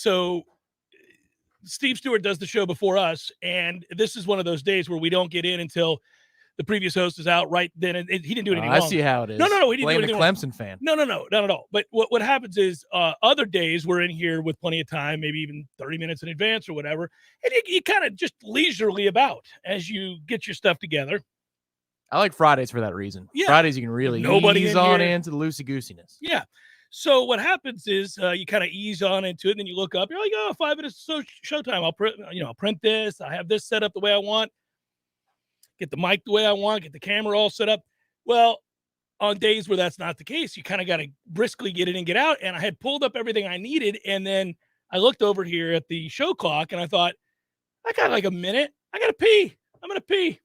So Steve Stewart does the show before us, and this is one of those days where we don't get in until the previous host is out right then. And he didn't do anything wrong. I see how it is. No, he didn't do anything wrong. Clemson fan. No, not at all. But what happens is other days we're in here with plenty of time, maybe even 30 minutes in advance or whatever, and you kind of just leisurely about as you get your stuff together. I like Fridays for that reason. Yeah. Fridays you can really ease on into the loosey-goosiness. Yeah. So what happens is you kind of ease on into it, and then you look up. You're like, 5 minutes showtime. I'll print this. I have this set up the way I want. Get the mic the way I want. Get the camera all set up. Well, on days where that's not the case, you kind of got to briskly get in and get out. And I had pulled up everything I needed, and then I looked over here at the show clock, and I thought, I got like a minute. I got to pee. I'm going to pee.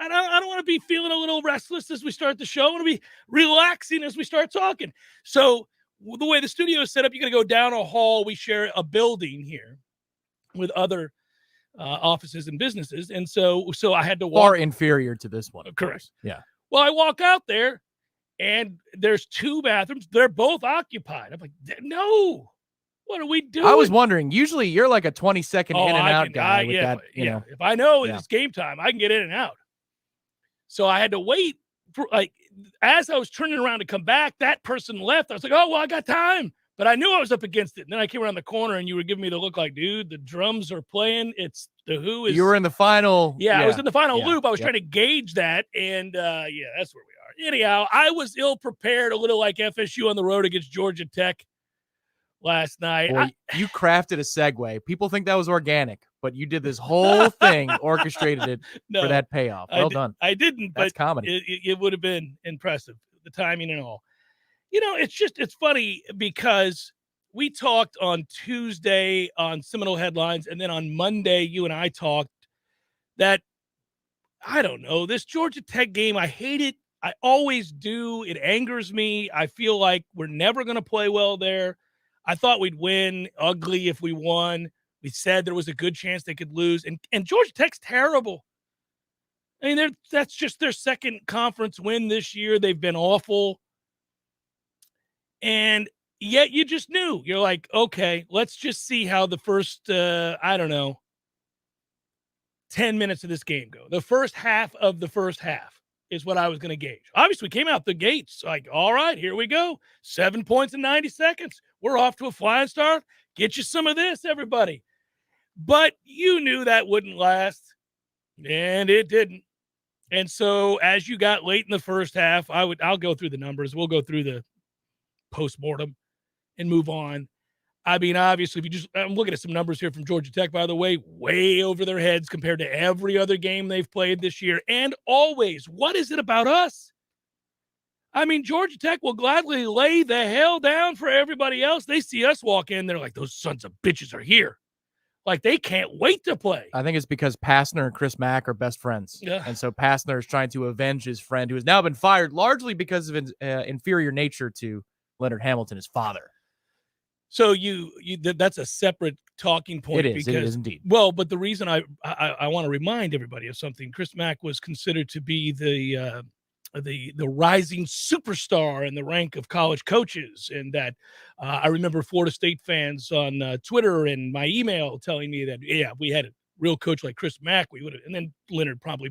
I don't want to be feeling a little restless as we start the show. I want to be relaxing as we start talking. So the way the studio is set up, you're going to go down a hall. We share a building here with other offices and businesses. And so I had to walk. Far inferior to this one. Correct. Yeah. Well, I walk out there, and there's 2 bathrooms. They're both occupied. I'm like, no. What are we doing? I was wondering. Usually you're like a 20-second in and out guy with that. If I know it's game time, I can get in and out. So I had to wait for, as I was turning around to come back, that person left. I was like, oh, well, I got time. But I knew I was up against it. And then I came around the corner, and you were giving me the look like, dude, the drums are playing. It's the Who is. You were in the final. Yeah, I was in the final loop. I was trying to gauge that. And, that's where we are. Anyhow, I was ill-prepared, a little like FSU on the road against Georgia Tech last night. Boy, you crafted a segue. People think that was organic, but you did this whole thing, orchestrated it for that payoff. Well done. I didn't, That's but comedy. It would have been impressive, the timing and all. It's funny because we talked on Tuesday on Seminole Headlines, and then on Monday, you and I talked that, I don't know, this Georgia Tech game, I hate it. I always do. It angers me. I feel like we're never going to play well there. I thought we'd win ugly if we won. We said there was a good chance they could lose. And Georgia Tech's terrible. I mean, that's just their second conference win this year. They've been awful. And yet you just knew. You're like, okay, let's just see how the first, 10 minutes of this game go. The first half of the first half is what I was going to gauge. Obviously, we came out the gates like, all right, here we go. 7 points in 90 seconds. We're off to a flying start. Get you some of this, everybody. But you knew that wouldn't last, and it didn't. And so as you got late in the first half, I'll go through the numbers. We'll go through the postmortem and move on. I mean, obviously, I'm looking at some numbers here from Georgia Tech, by the way over their heads compared to every other game they've played this year. And always, what is it about us? I mean, Georgia Tech will gladly lay the hell down for everybody else. They see us walk in, they're like, those sons of bitches are here. Like, they can't wait to play. I think it's because Pastner and Chris Mack are best friends. Yeah. And so Pastner is trying to avenge his friend who has now been fired largely because of his inferior nature to Leonard Hamilton, his father. So that's a separate talking point. It is indeed. Well, but the reason I want to remind everybody of something, Chris Mack was considered to be the rising superstar in the rank of college coaches. And that I remember Florida State fans on Twitter and my email telling me that, if we had a real coach like Chris Mack, we would have. And then Leonard probably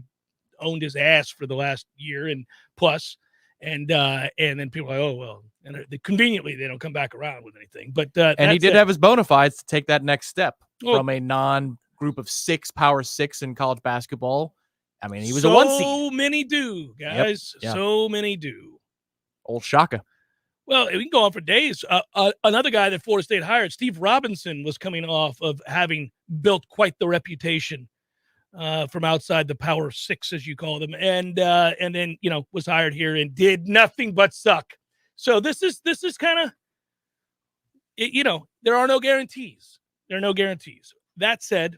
owned his ass for the last year and plus. And then people are like, oh, well, and conveniently they don't come back around with anything. But and he did have his bona fides to take that next step from a non-group of 6 Power 6 in college basketball. I mean, he was a 1 seed. So many do, guys. Yep. So many do. Old Shaka. Well, we can go on for days. Another guy that Florida State hired, Steve Robinson, was coming off of having built quite the reputation from outside the Power 6, as you call them, and then was hired here and did nothing but suck. So this is kind of, there are no guarantees. There are no guarantees. That said,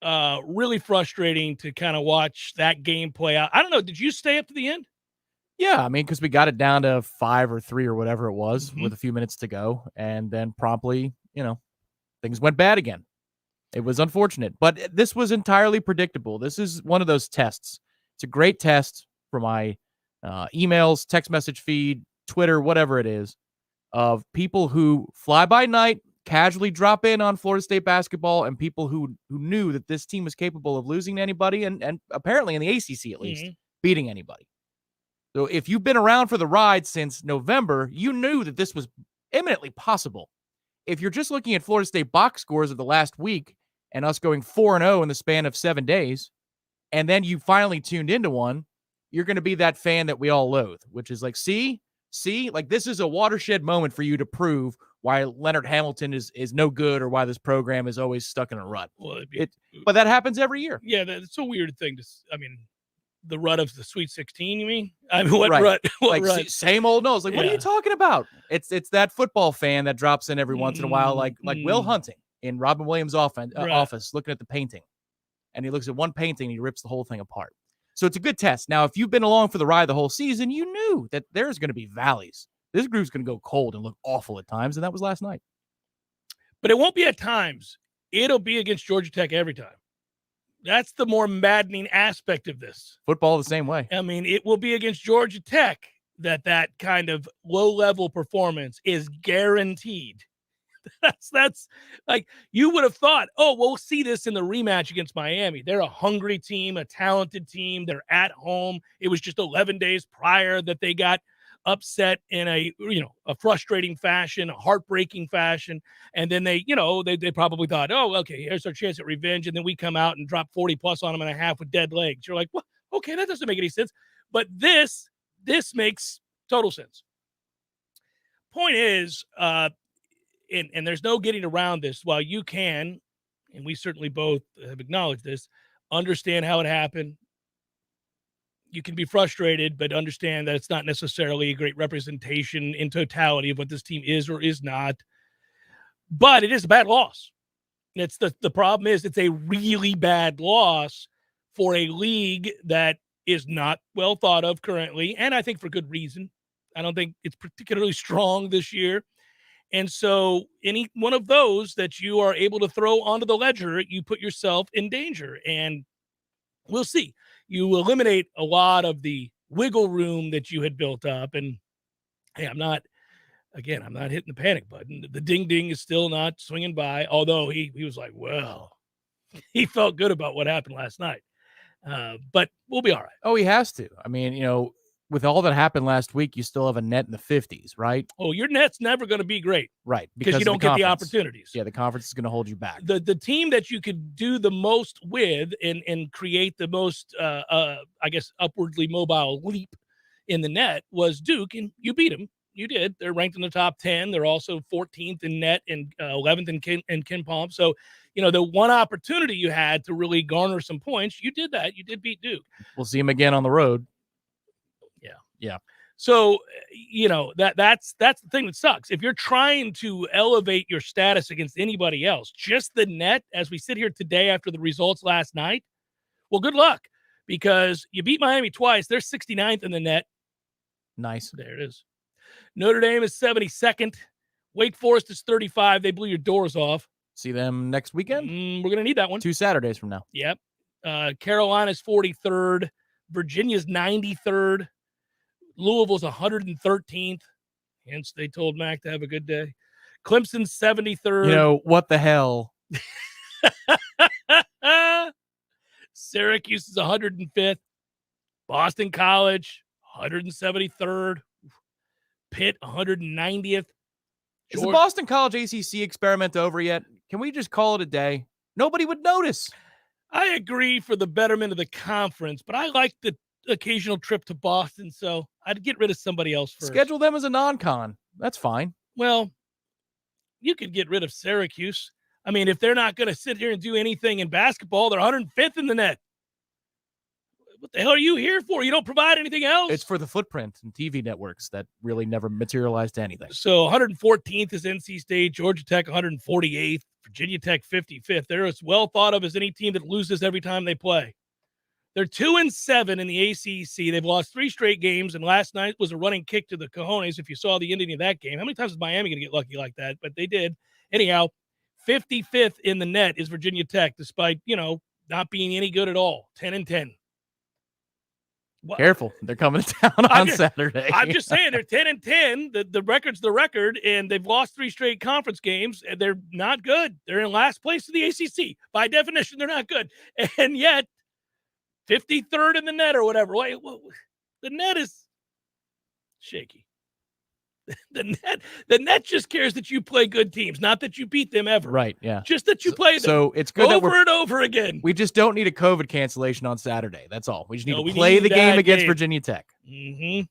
really frustrating to kind of watch that game play out. I don't know. Did you stay up to the end? Yeah, I mean, because we got it down to 5 or 3 or whatever it was with a few minutes to go, and then promptly, things went bad again. It was unfortunate, but this was entirely predictable. This is one of those tests. It's a great test for my emails, text message feed, Twitter, whatever it is, of people who fly by night, casually drop in on Florida State basketball and people who knew that this team was capable of losing to anybody and apparently in the ACC at least, beating anybody. So if you've been around for the ride since November, you knew that this was imminently possible. If you're just looking at Florida State box scores of the last week and us going 4-0 in the span of 7 days, and then you finally tuned into one, you're going to be that fan that we all loathe, which is like, see, like this is a watershed moment for you to prove why Leonard Hamilton is no good or why this program is always stuck in a rut. Well, but that happens every year. Yeah, that's a weird thing to. I mean, the rut of the Sweet 16. You mean? I mean, what rut? What rut? Same old Noles. Like, what are you talking about? It's that football fan that drops in every once in a while, like Will Hunting in Robin Williams' office, looking at the painting, and he looks at one painting and he rips the whole thing apart. So it's a good test. Now, if you've been along for the ride the whole season, you knew that there's going to be valleys. This group's going to go cold and look awful at times, and that was last night. But it won't be at times. It'll be against Georgia Tech every time. That's the more maddening aspect of this. Football the same way. I mean, it will be against Georgia Tech that kind of low-level performance is guaranteed. That's like you would have thought, oh, we'll see this in the rematch against Miami. They're a hungry team, a talented team. They're at home. It was just 11 days prior that they got upset in a frustrating fashion, a heartbreaking fashion. And then they probably thought, oh, okay, here's our chance at revenge. And then we come out and drop 40 plus on them and a half with dead legs. You're like, well, okay, that doesn't make any sense. But this makes total sense. Point is, and there's no getting around this. While you can, and we certainly both have acknowledged this, understand how it happened. You can be frustrated, but understand that it's not necessarily a great representation in totality of what this team is or is not. But it is a bad loss. It's the problem is it's a really bad loss for a league that is not well thought of currently, and I think for good reason. I don't think it's particularly strong this year. And so any one of those that you are able to throw onto the ledger, you put yourself in danger. And we'll see. You eliminate a lot of the wiggle room that you had built up. And hey, I'm not hitting the panic button. The ding is still not swinging by, although he was like, well, he felt good about what happened last night. But we'll be all right. Oh, he has to. I mean, with all that happened last week, you still have a net in the 50s, right? Oh, your net's never going to be great. Right. Because you don't get the opportunities. Yeah, the conference is going to hold you back. The team that you could do the most with and create the most, upwardly mobile leap in the net was Duke, and you beat them. You did. They're ranked in the top 10. They're also 14th in net and 11th in KenPom. So, the one opportunity you had to really garner some points, you did that. You did beat Duke. We'll see them again on the road. Yeah. So, that's the thing that sucks. If you're trying to elevate your status against anybody else, just the net, as we sit here today after the results last night, well, good luck, because you beat Miami twice. They're 69th in the net. Nice. There it is. Notre Dame is 72nd. Wake Forest is 35. They blew your doors off. See them next weekend? We're going to need that one. 2 Saturdays from now. Yep. Carolina's 43rd. Virginia's 93rd. Louisville's 113th. Hence, they told Mack to have a good day. Clemson's 73rd. What the hell? Syracuse is 105th. Boston College, 173rd. Pitt, 190th. Is the Boston College ACC experiment over yet? Can we just call it a day? Nobody would notice. I agree for the betterment of the conference, but I like the occasional trip to Boston, so I'd get rid of somebody else first. Schedule them as a non-con. That's fine. Well, you could get rid of Syracuse. I mean, if they're not going to sit here and do anything in basketball, they're 105th in the net. What the hell are you here for? You don't provide anything else? It's for the footprint and TV networks that really never materialized to anything. So 114th is NC State, Georgia Tech 148th, Virginia Tech 55th. They're as well thought of as any team that loses every time they play. They're 2-7 in the ACC. They've lost 3 straight games, and last night was a running kick to the cojones. If you saw the ending of that game, how many times is Miami going to get lucky like that? But they did. Anyhow, 55th in the net is Virginia Tech, despite not being any good at all. 10-10. Well, Careful, they're coming to town on Saturday. I'm just saying they're 10-10. The record's the record, and they've lost 3 straight conference games, and they're not good. They're in last place in the ACC. By definition, they're not good. And yet, 53rd in the net or whatever. Wait, the net is shaky. The net just cares that you play good teams, not that you beat them ever. Right, yeah. Just that you play them. So it's good over and over again. We just don't need a COVID cancellation on Saturday. That's all. We just need to play the game against Virginia Tech. Mm-hmm.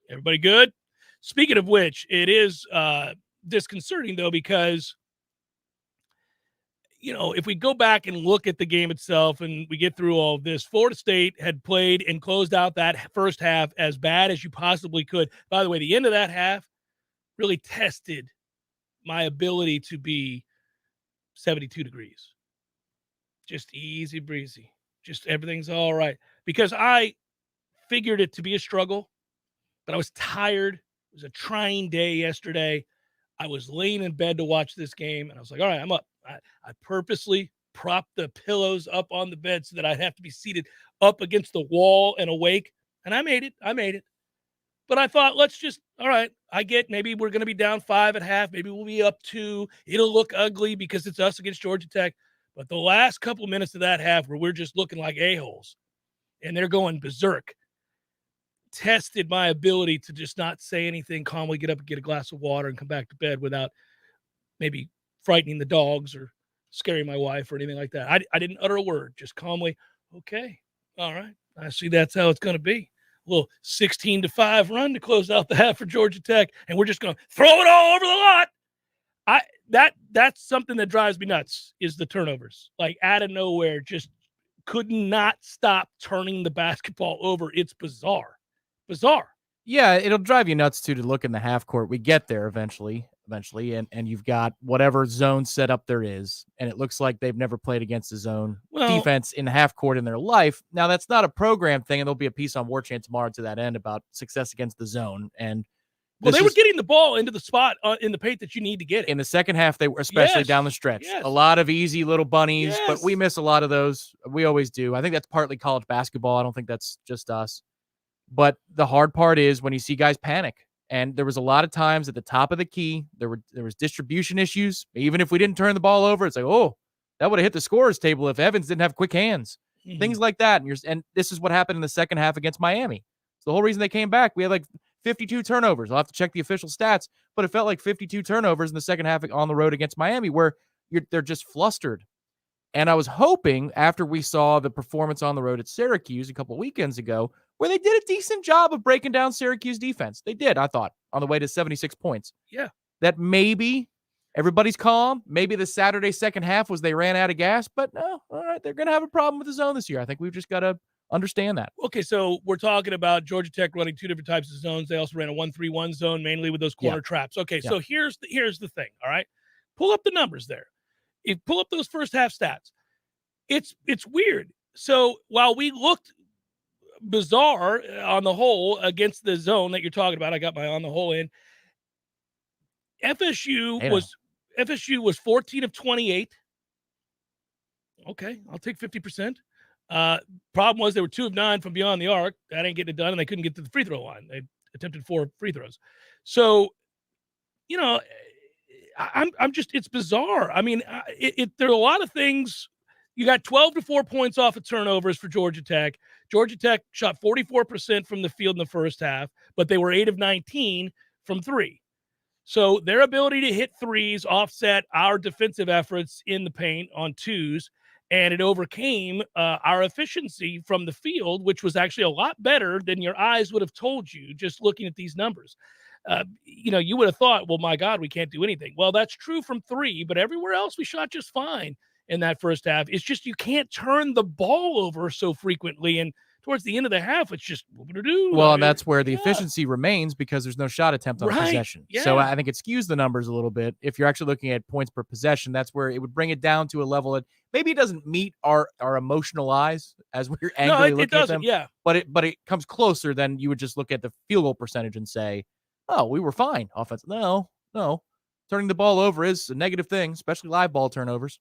Everybody good? Speaking of which, it is disconcerting, though, because, if we go back and look at the game itself and we get through all of this, Florida State had played and closed out that first half as bad as you possibly could. By the way, the end of that half really tested my ability to be 72 degrees. Just easy breezy. Just everything's all right. Because I figured it to be a struggle, but I was tired. It was a trying day yesterday. I was laying in bed to watch this game, and I was like, all right, I'm up. I purposely propped the pillows up on the bed so that I'd have to be seated up against the wall and awake, and I made it. But I thought, all right, I get maybe we're going to be down 5 at half. Maybe we'll be up 2. It'll look ugly because it's us against Georgia Tech. But the last couple of minutes of that half where we're just looking like a-holes, and they're going berserk, tested my ability to just not say anything, calmly get up and get a glass of water and come back to bed without maybe frightening the dogs or scaring my wife or anything like that. I didn't utter a word, just calmly, okay, all right, I see that's how it's going to be. A little 16-5 run to close out the half for Georgia Tech, and we're just going to throw it all over the lot. That's something that drives me nuts is the turnovers. Like out of nowhere, just could not stop turning the basketball over. It's bizarre. Yeah, it'll drive you nuts too to look in the half court. We get there eventually, and you've got whatever zone setup there is, and it looks like they've never played against a zone defense in the half court in their life. Now, that's not a program thing, and there'll be a piece on Warchant tomorrow to that end about success against the zone. And they were getting the ball into the spot in the paint that you need to get it. In the second half, they were, especially down the stretch. Yes. A lot of easy little bunnies, but we miss a lot of those. We always do. I think that's partly college basketball. I don't think that's just us. But the hard part is when you see guys panic. And there was a lot of times at the top of the key, there was distribution issues. Even if we didn't turn the ball over, it's like, oh, that would have hit the scorer's table if Evans didn't have quick hands. Mm-hmm. Things like that. And this is what happened in the second half against Miami. It's the whole reason they came back. We had like 52 turnovers. I'll have to check the official stats, but it felt like 52 turnovers in the second half on the road against Miami where they're just flustered. And I was hoping after we saw the performance on the road at Syracuse a couple of weekends ago, where they did a decent job of breaking down Syracuse defense. They did, I thought, on the way to 76 points. Yeah. That maybe everybody's calm. Maybe the Saturday second half was they ran out of gas, but no, all right, they're going to have a problem with the zone this year. I think we've just got to understand that. Okay, so we're talking about Georgia Tech running 2 different types of zones. They also ran a 1-3-1 zone, mainly with those corner traps. Okay, so here's the thing, all right? Pull up the numbers there. Pull up those first half stats. It's weird. So while we looked bizarre on the whole against the zone that you're talking about, I got my on the whole in. FSU was 14 of 28. Okay, I'll take 50%. Problem was they were 2 of 9 from beyond the arc. That ain't getting it done, and they couldn't get to the free throw line. They attempted 4 free throws. So, I'm just, it's bizarre. I mean, there are a lot of things. You got 12 to 4 points off of turnovers for Georgia Tech. Georgia Tech shot 44% from the field in the first half, but they were 8 of 19 from 3. So their ability to hit threes offset our defensive efforts in the paint on 2s, and it overcame our efficiency from the field, which was actually a lot better than your eyes would have told you just looking at these numbers. You would have thought, well, my God, we can't do anything. Well, that's true from 3, but everywhere else we shot just fine in that first half. It's just you can't turn the ball over so frequently, and towards the end of the half, it's just what to do. Well, and that's where the efficiency remains because there's no shot attempt on possession. Yeah. So I think it skews the numbers a little bit. If you're actually looking at points per possession, that's where it would bring it down to a level that maybe it doesn't meet our emotional eyes as we're angrily looking at them. Yeah. But it comes closer than you would just look at the field goal percentage and say, oh, we were fine offense. No. Turning the ball over is a negative thing, especially live ball turnovers.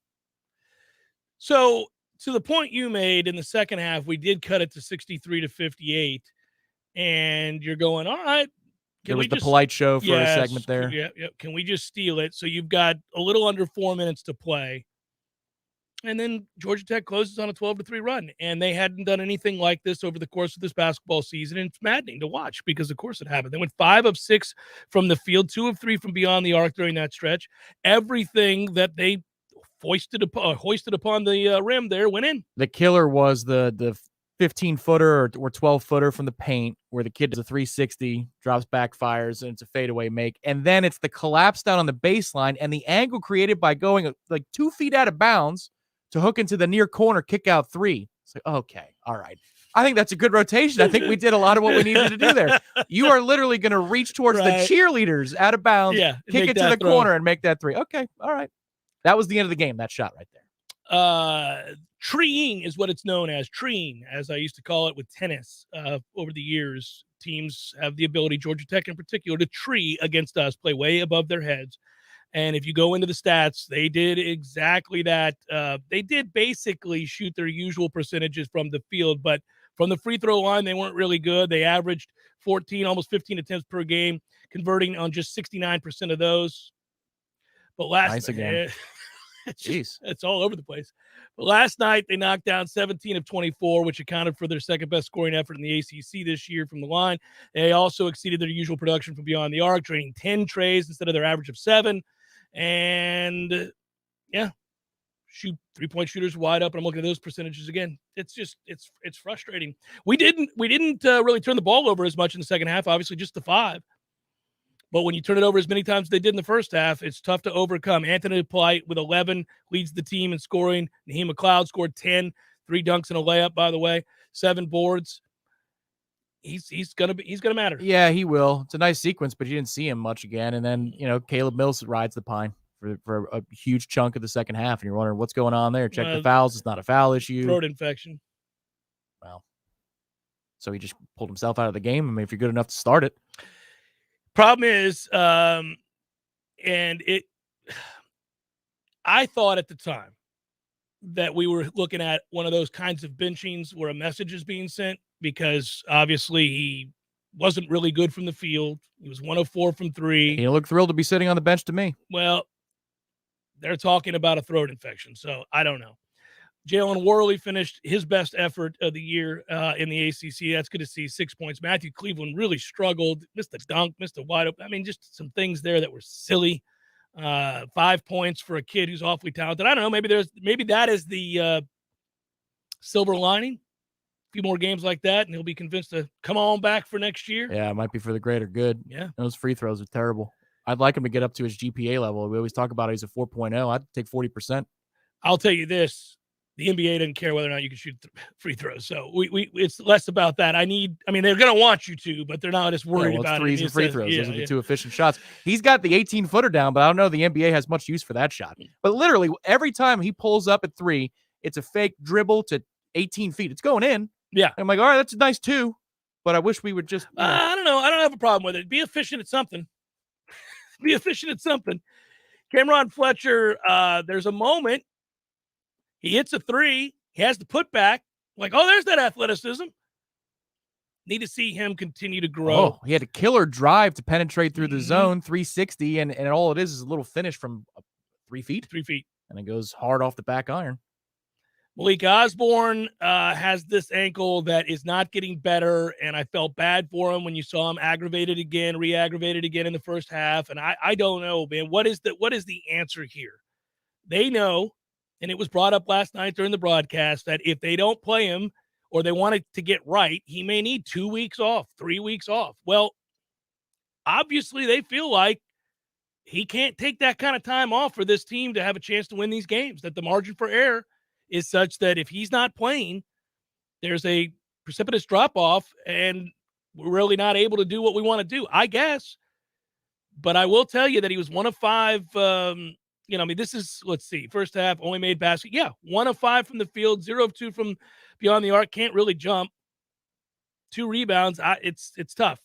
So to the point you made in the second half, we did cut it to 63-58, and you're going, all right. There was the polite show for a segment there. Yeah. Can we just steal it? So you've got a little under 4 minutes to play. And then Georgia Tech closes on a 12-3 run. And they hadn't done anything like this over the course of this basketball season. And it's maddening to watch because, of course, it happened. They went 5 of 6 from the field, 2 of 3 from beyond the arc during that stretch. Everything that they hoisted upon the rim there went in. The killer was the 15-footer or 12-footer from the paint where the kid does a 360, drops back, fires, and it's a fadeaway make. And then it's the collapse down on the baseline and the angle created by going like 2 feet out of bounds to hook into the near corner, kick out 3. It's like, okay, all right. I think that's a good rotation. I think we did a lot of what we needed to do there. You are literally going to reach towards the cheerleaders out of bounds, kick it to the corner, and make that 3. Okay, all right. That was the end of the game, that shot right there. Treeing is what it's known as. Treeing, as I used to call it with tennis over the years. Teams have the ability, Georgia Tech in particular, to tree against us, play way above their heads. And if you go into the stats, they did exactly that. They did basically shoot their usual percentages from the field, but from the free throw line, they weren't really good. They averaged 14, almost 15 attempts per game, converting on just 69% of those. But last again. It's all over the place. But last night, they knocked down 17 of 24, which accounted for their second-best scoring effort in the ACC this year from the line. They also exceeded their usual production from beyond the arc, draining 10 trays instead of their average of 7. And, shoot three-point shooters wide up, and I'm looking at those percentages again. It's just it's frustrating. We didn't really turn the ball over as much in the second half, obviously just the 5. But when you turn it over as many times as they did in the first half, it's tough to overcome. Anthony Polite with 11 leads the team in scoring. Naheem McLeod scored 10, 3 dunks and a layup, by the way, 7 boards. He's gonna matter. Yeah, he will. It's a nice sequence, but you didn't see him much again. And then Caleb Mills rides the pine for a huge chunk of the second half, and you're wondering what's going on there. Check the fouls; it's not a foul issue. Throat infection. Well, so he just pulled himself out of the game. I mean, if you're good enough to start it. Problem is, I thought at the time that we were looking at one of those kinds of benchings where a message is being sent, because obviously he wasn't really good from the field. He was 1 of 4 from 3. He looked thrilled to be sitting on the bench to me. Well, they're talking about a throat infection, so I don't know. Jalen Worley finished his best effort of the year in the ACC. That's good to see. 6 points. Matthew Cleveland really struggled. Missed a dunk, missed a wide open. I mean, just some things there that were silly. 5 points for a kid who's awfully talented. I don't know. Maybe that is the silver lining. A few more games like that, and he'll be convinced to come on back for next year. Yeah, it might be for the greater good. Yeah. Those free throws are terrible. I'd like him to get up to his GPA level. We always talk about it. He's a 4.0. I'd take 40%. I'll tell you this. The NBA doesn't care whether or not you can shoot free throws. So it's less about that. They're going to want you to, but they're not as worried about threes it. And free throws. Those are the 2 efficient shots. He's got the 18-footer down, but I don't know the NBA has much use for that shot. But literally, every time he pulls up at 3, it's a fake dribble to 18 feet. It's going in. Yeah. I'm like, all right, that's a nice 2, but I wish we would just. I don't know. I don't have a problem with it. Be efficient at something. Be efficient at something. Cameron Fletcher, there's a moment. He hits a 3. He has the putback. Like, oh, there's that athleticism. Need to see him continue to grow. Oh, he had a killer drive to penetrate through the zone, 360, and all it is a little finish from 3 feet. 3 feet. And it goes hard off the back iron. Malik Osborne has this ankle that is not getting better, and I felt bad for him when you saw him re-aggravated again in the first half. And I don't know, man. What is the answer here? They know, and it was brought up last night during the broadcast, that if they don't play him or they want it to get right, he may need 2 weeks off, 3 weeks off. Well, obviously they feel like he can't take that kind of time off for this team to have a chance to win these games, that the margin for error is such that if he's not playing, there's a precipitous drop-off, and we're really not able to do what we want to do, I guess. But I will tell you that he was 1 of 5. This is, let's see, first half, only made basket. Yeah, 1 of 5 from the field, 0 of 2 from beyond the arc. Can't really jump. 2 rebounds. It's tough.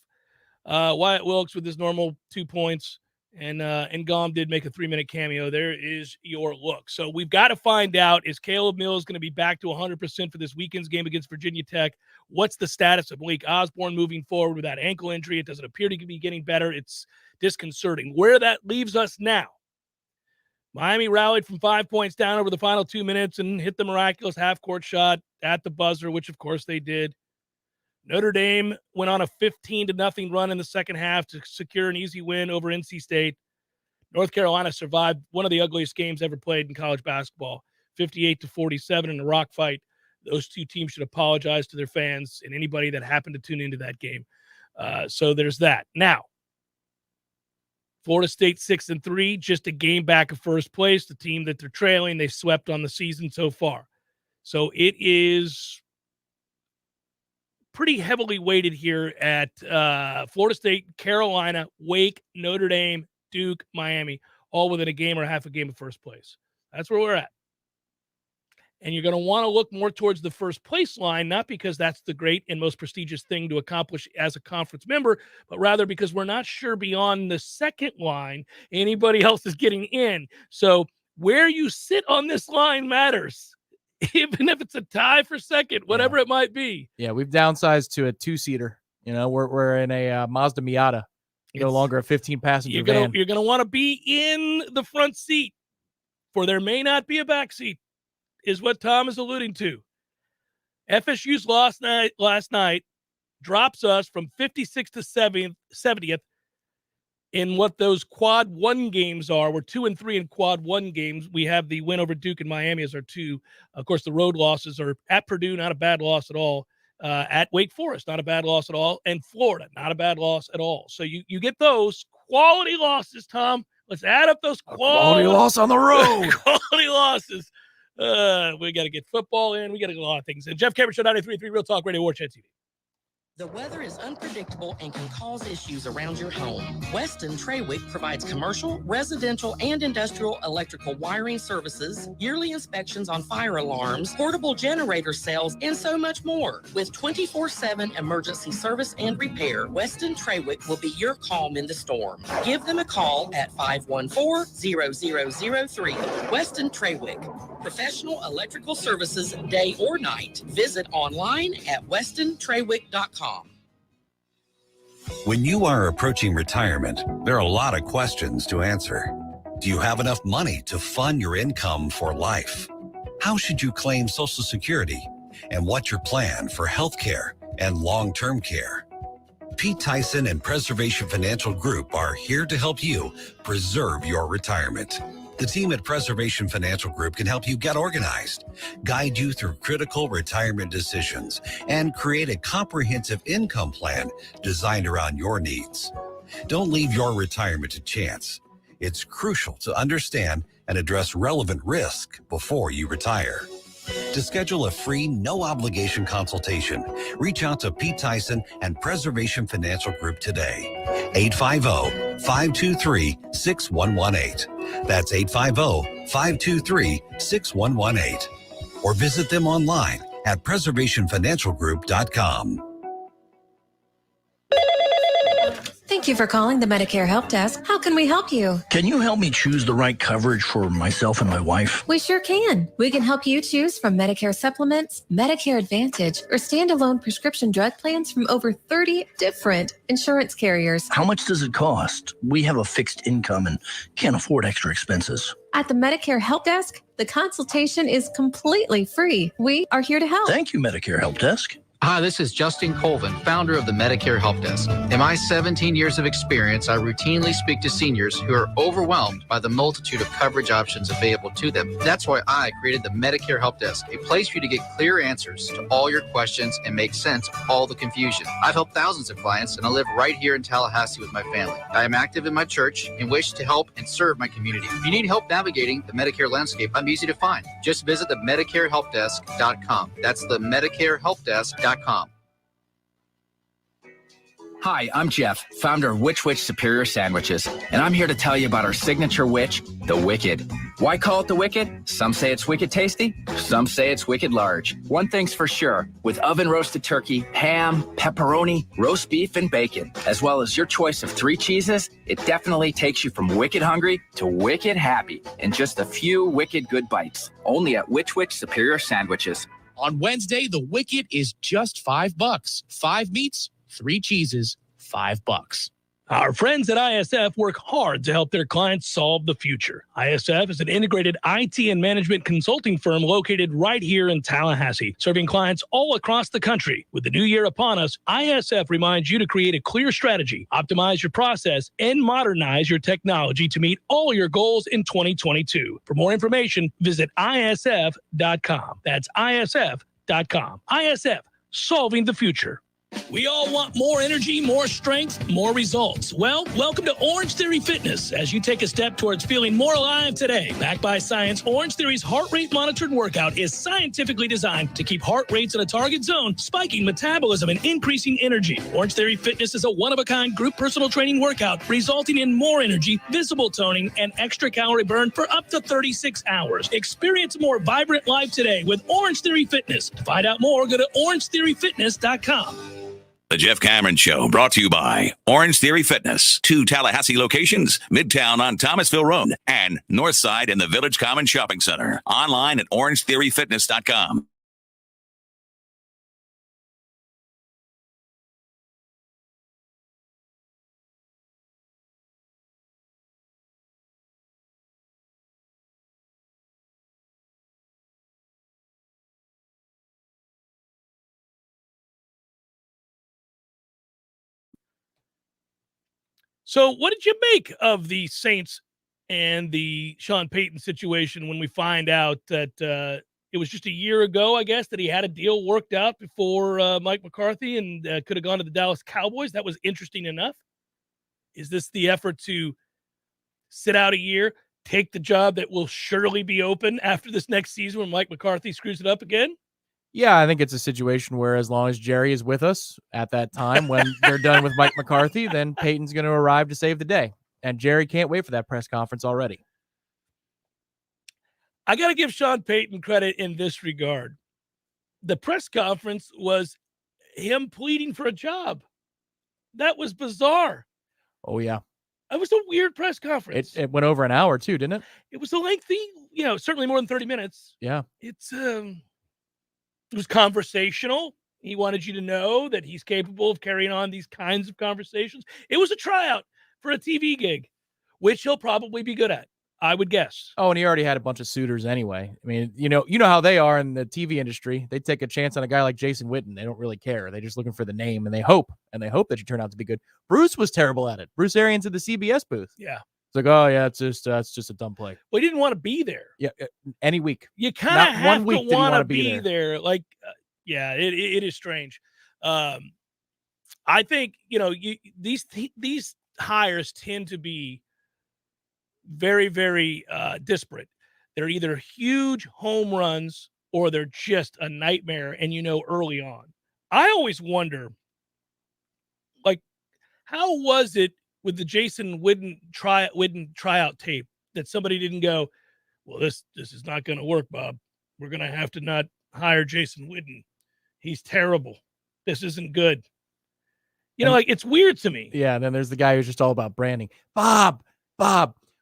Wyatt Wilkes with his normal 2 points. And Gom did make a 3-minute cameo. There is your look. So we've got to find out, is Caleb Mills going to be back to 100% for this weekend's game against Virginia Tech? What's the status of Malik Osborne moving forward with that ankle injury? It doesn't appear to be getting better. It's disconcerting. Where that leaves us now, Miami rallied from 5 points down over the final 2 minutes and hit the miraculous half-court shot at the buzzer, which, of course, they did. Notre Dame went on a 15-0 run in the second half to secure an easy win over NC State. North Carolina survived one of the ugliest games ever played in college basketball, 58-47 in a rock fight. Those two teams should apologize to their fans and anybody that happened to tune into that game. So there's that. Now, Florida State 6-3, just a game back of first place. The team that they're trailing, they swept on the season so far. So it is pretty heavily weighted here at Florida State, Carolina, Wake, Notre Dame, Duke, Miami, all within a game or half a game of first place. That's where we're at. And you're going to want to look more towards the first place line, not because that's the great and most prestigious thing to accomplish as a conference member, but rather because we're not sure beyond the second line anybody else is getting in. So where you sit on this line matters. Even if it's a tie for second, whatever it might be. Yeah, we've downsized to a 2-seater. You know, we're in a Mazda Miata, no longer a 15-passenger van. You're going to want to be in the front seat, for there may not be a back seat, is what Tom is alluding to. FSU's loss last night drops us from 56 to 70th in what those quad one games are. We're 2-3 in quad one games. We have the win over Duke and Miami as our two. Of course, the road losses are at Purdue, not a bad loss at all. At Wake Forest, not a bad loss at all. And Florida, not a bad loss at all. So you get those quality losses, Tom. Let's add up those quality loss on the road. Quality losses. We got to get football in. We got to get a lot of things. And Jeff Cameron Show, 93.3 Real Talk Radio, Warchant TV. The weather is unpredictable and can cause issues around your home. Weston Trawick provides commercial, residential, and industrial electrical wiring services, yearly inspections on fire alarms, portable generator sales, and so much more. With 24/7 emergency service and repair, Weston Trawick will be your calm in the storm. Give them a call at 514-0003. Weston Trawick, professional electrical services day or night. Visit online at westontrawick.com. When you are approaching retirement, there are a lot of questions to answer. Do you have enough money to fund your income for life? How should you claim Social Security? And what's your plan for health care and long-term care? Pete Tyson and Preservation Financial Group are here to help you preserve your retirement. The team at Preservation Financial Group can help you get organized, guide you through critical retirement decisions, and create a comprehensive income plan designed around your needs. Don't leave your retirement to chance. It's crucial to understand and address relevant risk before you retire. To schedule a free, no-obligation consultation, reach out to Pete Tyson and Preservation Financial Group today. 850-523-6118. That's 850-523-6118. Or visit them online at preservationfinancialgroup.com. Thank you for calling the Medicare Help Desk. How can we help you? Can you help me choose the right coverage for myself and my wife? We sure can. We can help you choose from Medicare supplements, Medicare Advantage, or standalone prescription drug plans from over 30 different insurance carriers. How much does it cost? We have a fixed income and can't afford extra expenses. At the Medicare Help Desk, the consultation is completely free. We are here to help. Thank you, Medicare Help Desk. Hi, this is Justin Colvin, founder of the Medicare Help Desk. In my 17 years of experience, I routinely speak to seniors who are overwhelmed by the multitude of coverage options available to them. That's why I created the Medicare Help Desk, a place for you to get clear answers to all your questions and make sense of all the confusion. I've helped thousands of clients, and I live right here in Tallahassee with my family. I am active in my church and wish to help and serve my community. If you need help navigating the Medicare landscape, I'm easy to find. Just visit the MedicareHelpDesk.com. That's the MedicareHelpDesk.com. Hi, I'm Jeff, founder of Which Superior Sandwiches, and I'm here to tell you about our signature witch, the Wicked. Why call it the Wicked? Some say it's wicked tasty, some say it's wicked large. One thing's for sure, with oven-roasted turkey, ham, pepperoni, roast beef, and bacon, as well as your choice of 3 cheeses, it definitely takes you from wicked hungry to wicked happy in just a few wicked good bites. Only at Which Superior Sandwiches. On Wednesday, the Wicked is just $5. 5 meats, 3 cheeses, $5. Our friends at ISF work hard to help their clients solve the future. ISF is an integrated IT and management consulting firm located right here in Tallahassee, serving clients all across the country. With the new year upon us, ISF reminds you to create a clear strategy, optimize your process, and modernize your technology to meet all your goals in 2022. For more information, visit ISF.com. That's ISF.com. ISF, solving the future. We all want more energy, more strength, more results. Well, welcome to Orange Theory Fitness as you take a step towards feeling more alive today. Backed by science, Orange Theory's heart rate monitored workout is scientifically designed to keep heart rates in a target zone, spiking metabolism and increasing energy. Orange Theory Fitness is a one-of-a-kind group personal training workout resulting in more energy, visible toning, and extra calorie burn for up to 36 hours. Experience a more vibrant life today with Orange Theory Fitness. To find out more, go to orangetheoryfitness.com. The Jeff Cameron Show, brought to you by Orange Theory Fitness. 2 Tallahassee locations, Midtown on Thomasville Road and Northside in the Village Common Shopping Center. Online at orangetheoryfitness.com. So what did you make of the Saints and the Sean Payton situation when we find out that it was just a year ago, I guess, that he had a deal worked out before Mike McCarthy and could have gone to the Dallas Cowboys? That was interesting enough. Is this the effort to sit out a year, take the job that will surely be open after this next season when Mike McCarthy screws it up again? Yeah, I think it's a situation where as long as Jerry is with us at that time, when they're done with Mike McCarthy, then Peyton's going to arrive to save the day. And Jerry can't wait for that press conference already. I got to give Sean Payton credit in this regard. The press conference was him pleading for a job. That was bizarre. Oh, yeah. It was a weird press conference. It went over an hour, too, didn't it? It was a lengthy, certainly more than 30 minutes. Yeah. It was conversational. He wanted you to know that he's capable of carrying on these kinds of conversations. It was a tryout for a TV gig, which he'll probably be good at, I would guess. Oh, and he already had a bunch of suitors anyway. I mean, you know how they are in the TV industry. They take a chance on a guy like Jason Witten. They don't really care. They're just looking for the name, and they hope that you turn out to be good. Bruce was terrible at it. Bruce Arians at the CBS booth. Yeah. It's like, oh, yeah, it's just a dumb play. Well, he didn't want to be there. Yeah, any week. You kind of have to want to be there. Like, yeah, it is strange. I think, these hires tend to be very, very disparate. They're either huge home runs or they're just a nightmare, and early on. I always wonder, like, how was it with the Jason Witten tryout tape that somebody didn't go, well, this is not going to work, Bob. We're going to have to not hire Jason Witten. He's terrible. This isn't good. It's weird to me. Yeah, and then there's the guy who's just all about branding. Bob,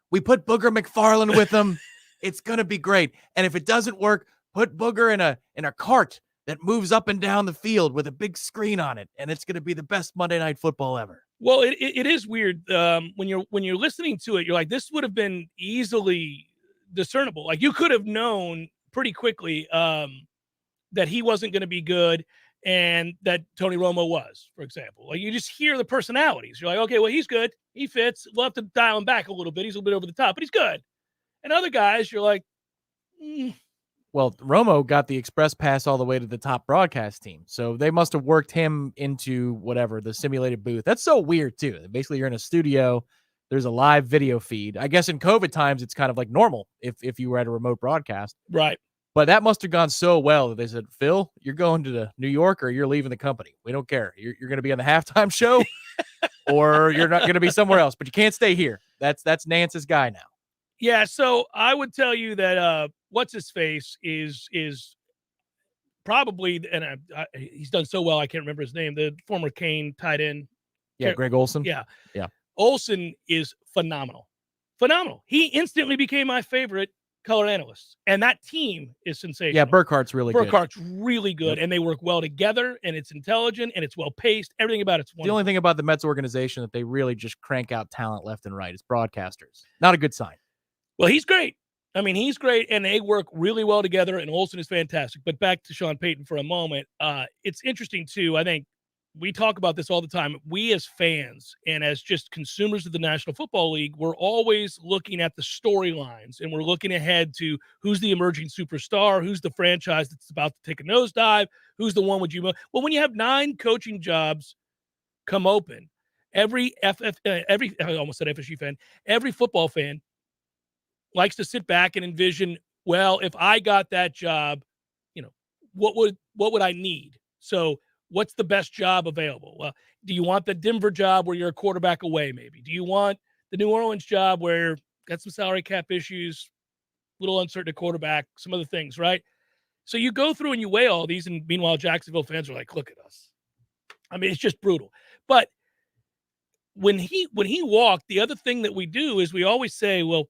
we put Booger McFarland with him. It's going to be great. And if it doesn't work, put Booger in a cart that moves up and down the field with a big screen on it, and it's going to be the best Monday Night Football ever. Well, it is weird when you're listening to it. You're like, this would have been easily discernible. Like, you could have known pretty quickly that he wasn't going to be good, and that Tony Romo was, for example. Like, you just hear the personalities. You're like, okay, well, he's good. He fits. We'll have to dial him back a little bit. He's a little bit over the top, but he's good. And other guys, you're like, Well, Romo got the express pass all the way to the top broadcast team. So they must have worked him into whatever, the simulated booth. That's so weird, too. Basically, you're in a studio. There's a live video feed. I guess in COVID times, it's kind of like normal if you were at a remote broadcast. Right. But that must have gone so well that they said, Phil, you're going to New York or you're leaving the company. We don't care. You're going to be on the halftime show. or you're not going to be somewhere else. But you can't stay here. That's Nance's guy now. Yeah, so I would tell you that what's his face is probably, and he's done so well I can't remember his name. The former Kane tight end. Yeah, Greg Olson. Yeah. Yeah. Olson is phenomenal. Phenomenal. He instantly became my favorite color analyst. And that team is sensational. Yeah, Burkhart's really good. Burkhart's really good. Yep. And they work well together, and it's intelligent, and it's well-paced. Everything about it's wonderful. The only thing about the Mets organization that they really just crank out talent left and right is broadcasters. Not a good sign. Well, he's great. I mean, he's great, and they work really well together, and Olson is fantastic. But back to Sean Payton for a moment. It's interesting, too. I think we talk about this all the time. We as fans and as just consumers of the National Football League, we're always looking at the storylines, and we're looking ahead to who's the emerging superstar, who's the franchise that's about to take a nosedive, who's the one would you – well, when you have 9 coaching jobs come open, every I almost said FSU fan, every football fan likes to sit back and envision, well, if I got that job, what would I need? So what's the best job available? Well, do you want the Denver job where you're a quarterback away, maybe? Do you want the New Orleans job where got some salary cap issues, little uncertain at quarterback, some other things, right? So you go through and you weigh all these, and meanwhile, Jacksonville fans are like, look at us. I mean, it's just brutal. But when he walked, the other thing that we do is we always say, well,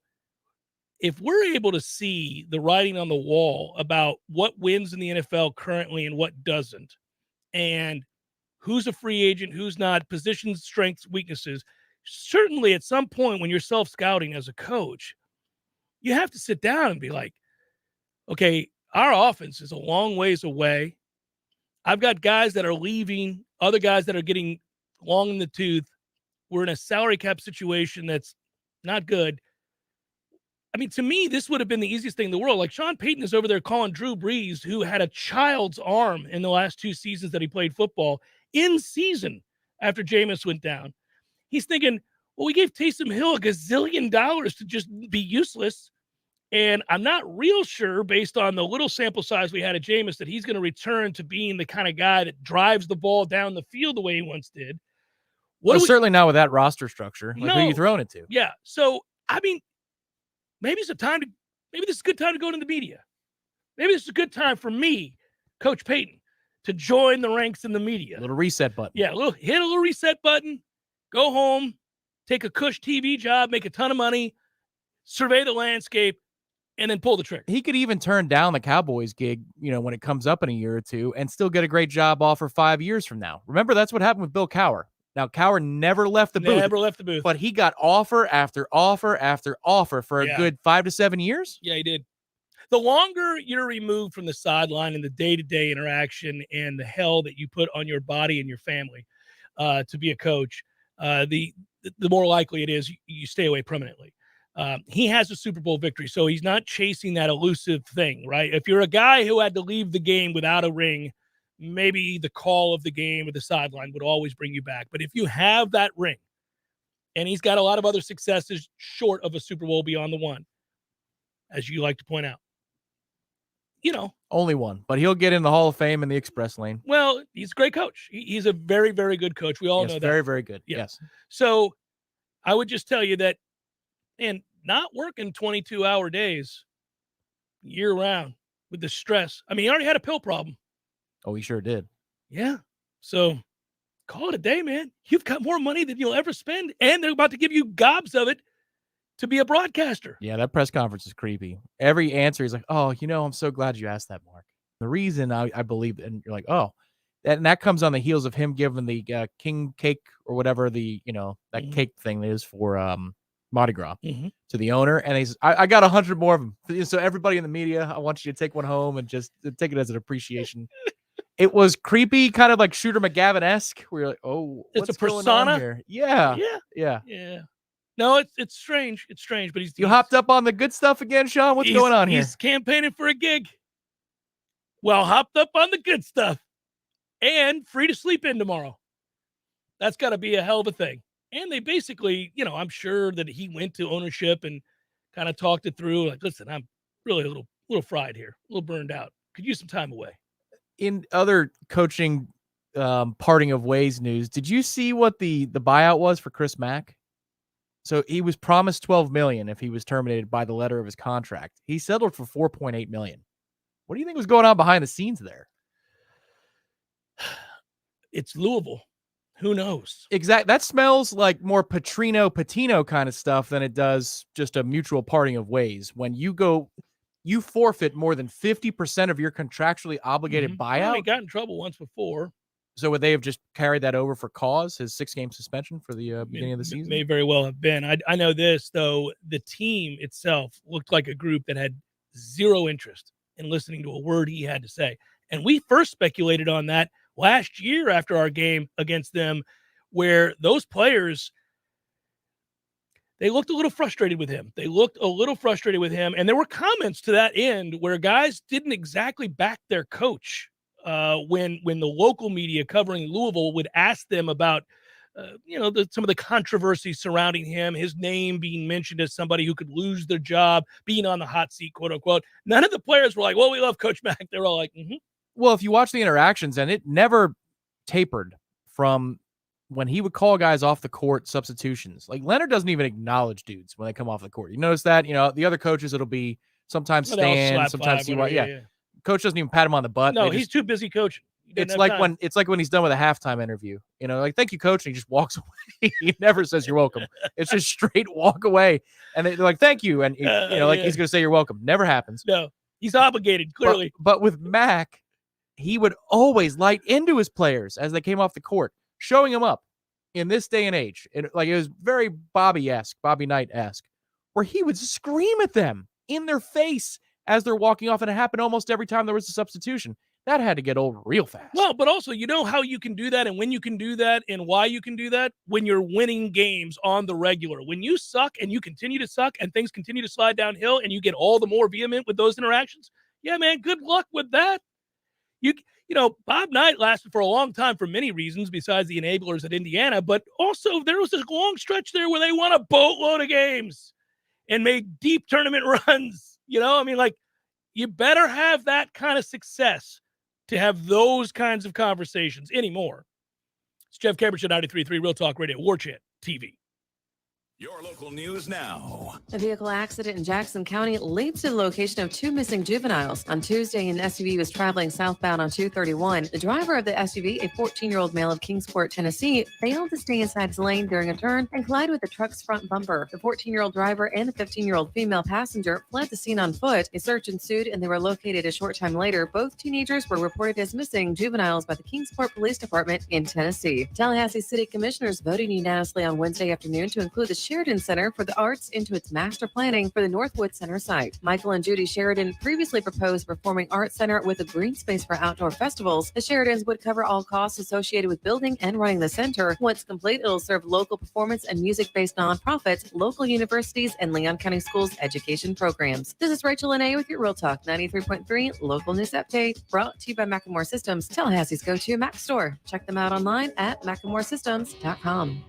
if we're able to see the writing on the wall about what wins in the NFL currently and what doesn't, and who's a free agent, who's not, positions, strengths, weaknesses, certainly at some point when you're self-scouting as a coach, you have to sit down and be like, okay, our offense is a long ways away. I've got guys that are leaving, other guys that are getting long in the tooth. We're in a salary cap situation that's not good. I mean, to me, this would have been the easiest thing in the world. Like, Sean Payton is over there calling Drew Brees, who had a child's arm in the last 2 seasons that he played football, in season after Jameis went down. He's thinking, well, we gave Taysom Hill $1 gazillion to just be useless. And I'm not real sure, based on the little sample size we had of Jameis, that he's going to return to being the kind of guy that drives the ball down the field the way he once did. Certainly not with that roster structure. Like, who are you throwing it to? Yeah. So, I mean, maybe this is a good time to go to the media. Maybe this is a good time for me, Coach Payton, to join the ranks in the media. A little reset button. Yeah, hit a little reset button, go home, take a cush TV job, make a ton of money, survey the landscape, and then pull the trigger. He could even turn down the Cowboys gig, when it comes up in a year or two, and still get a great job offer 5 years from now. Remember, that's what happened with Bill Cowher. Now, Cowher never left the booth. But he got offer after offer after offer for a good 5 to 7 years. Yeah, he did. The longer you're removed from the sideline and the day-to-day interaction and the hell that you put on your body and your family to be a coach, the more likely it is you stay away permanently. He has a Super Bowl victory, so he's not chasing that elusive thing, right? If you're a guy who had to leave the game without a ring, maybe the call of the game or the sideline would always bring you back. But if you have that ring, and he's got a lot of other successes short of a Super Bowl beyond the one, as you like to point out, only one, but he'll get in the Hall of Fame in the express lane. Well, he's a great coach. He's a very, very good coach. We all know that. Very, very good. Yeah. Yes. So I would just tell you that, and not working 22-hour days year round with the stress. I mean, he already had a pill problem. Oh, he sure did. Yeah. So call it a day, man. You've got more money than you'll ever spend, and they're about to give you gobs of it to be a broadcaster. Yeah, that press conference is creepy. Every answer, he's like, oh, I'm so glad you asked that, Mark. The reason I believe, and you're like, oh, and that comes on the heels of him giving the king cake or whatever that cake thing is for Mardi Gras to the owner. And he's, I got 100 more of them. So everybody in the media, I want you to take one home and just take it as an appreciation. It was creepy, kind of like Shooter McGavin-esque, where you're like, oh, it's what's a persona going on here? Yeah. No, it's strange. It's strange, but you hopped up on the good stuff again, Sean. What's going on here? He's campaigning for a gig. Well, hopped up on the good stuff and free to sleep in tomorrow. That's got to be a hell of a thing. And they basically, I'm sure that he went to ownership and kind of talked it through. Like, listen, I'm really a little fried here, a little burned out. Could use some time away. In other coaching parting of ways news. Did you see what the buyout was for Chris Mack? So he was promised $12 million if he was terminated by the letter of his contract. He settled for $4.8 million. What do you think was going on behind the scenes there? It's Louisville. Who knows? Exactly. That smells like more Patino kind of stuff than it does just a mutual parting of ways. When you forfeit more than 50% of your contractually obligated buyout. Well, he got in trouble once before. So would they have just carried that over for cause, his 6-game suspension for the beginning of the season? May very well have been. I know this, though. The team itself looked like a group that had zero interest in listening to a word he had to say. And we first speculated on that last year after our game against them, where those players, they looked a little frustrated with him. And there were comments to that end where guys didn't exactly back their coach. When the local media covering Louisville would ask them about, some of the controversy surrounding him, his name being mentioned as somebody who could lose their job, being on the hot seat, quote unquote. None of the players were like, well, we love Coach Mack. They're all like, mm-hmm. Well, if you watch the interactions, and it never tapered from when he would call guys off the court substitutions. Like Leonard doesn't even acknowledge dudes when they come off the court. You notice that, the other coaches, it'll be sometimes stand, sometimes yeah. Coach doesn't even pat him on the butt. No, he's too busy coaching. It's like when he's done with a halftime interview, like, thank you, coach. And he just walks away. He never says you're welcome. It's just straight walk away. And they're like, thank you. And he's going to say you're welcome. Never happens. No, he's obligated, clearly. But with Mack, he would always light into his players as they came off the court, showing them up in this day and age. And it was very Bobby Knight-esque, where he would scream at them in their face as they're walking off, and it happened almost every time there was a substitution. That had to get old real fast. Well, but also, how you can do that and when you can do that and why you can do that? When you're winning games on the regular. When you suck and you continue to suck and things continue to slide downhill and you get all the more vehement with those interactions, yeah, man, good luck with that. Bob Knight lasted for a long time for many reasons besides the enablers at Indiana, but also there was this long stretch there where they won a boatload of games and made deep tournament runs. You better have that kind of success to have those kinds of conversations anymore. It's Jeff Cambridge at 93.3 Real Talk Radio, Warchant TV. Your local news now. A vehicle accident in Jackson County leads to the location of 2 missing juveniles. On Tuesday, an SUV was traveling southbound on 231. The driver of the SUV, a 14-year-old male of Kingsport, Tennessee, failed to stay inside his lane during a turn and collided with the truck's front bumper. The 14-year-old driver and the 15-year-old female passenger fled the scene on foot. A search ensued, and they were located a short time later. Both teenagers were reported as missing juveniles by the Kingsport Police Department in Tennessee. Tallahassee City Commissioners voted unanimously on Wednesday afternoon to include the Sheridan Center for the Arts into its master planning for the Northwood Center site. Michael and Judy Sheridan previously proposed a performing arts center with a green space for outdoor festivals. The Sheridans would cover all costs associated with building and running the center. Once complete, it'll serve local performance and music-based nonprofits, local universities, and Leon County Schools education programs. This is Rachel Lene with your Real Talk 93.3 local news update, brought to you by Macklemore Systems, Tallahassee's go-to Mac store. Check them out online at MacklemoreSystems.com.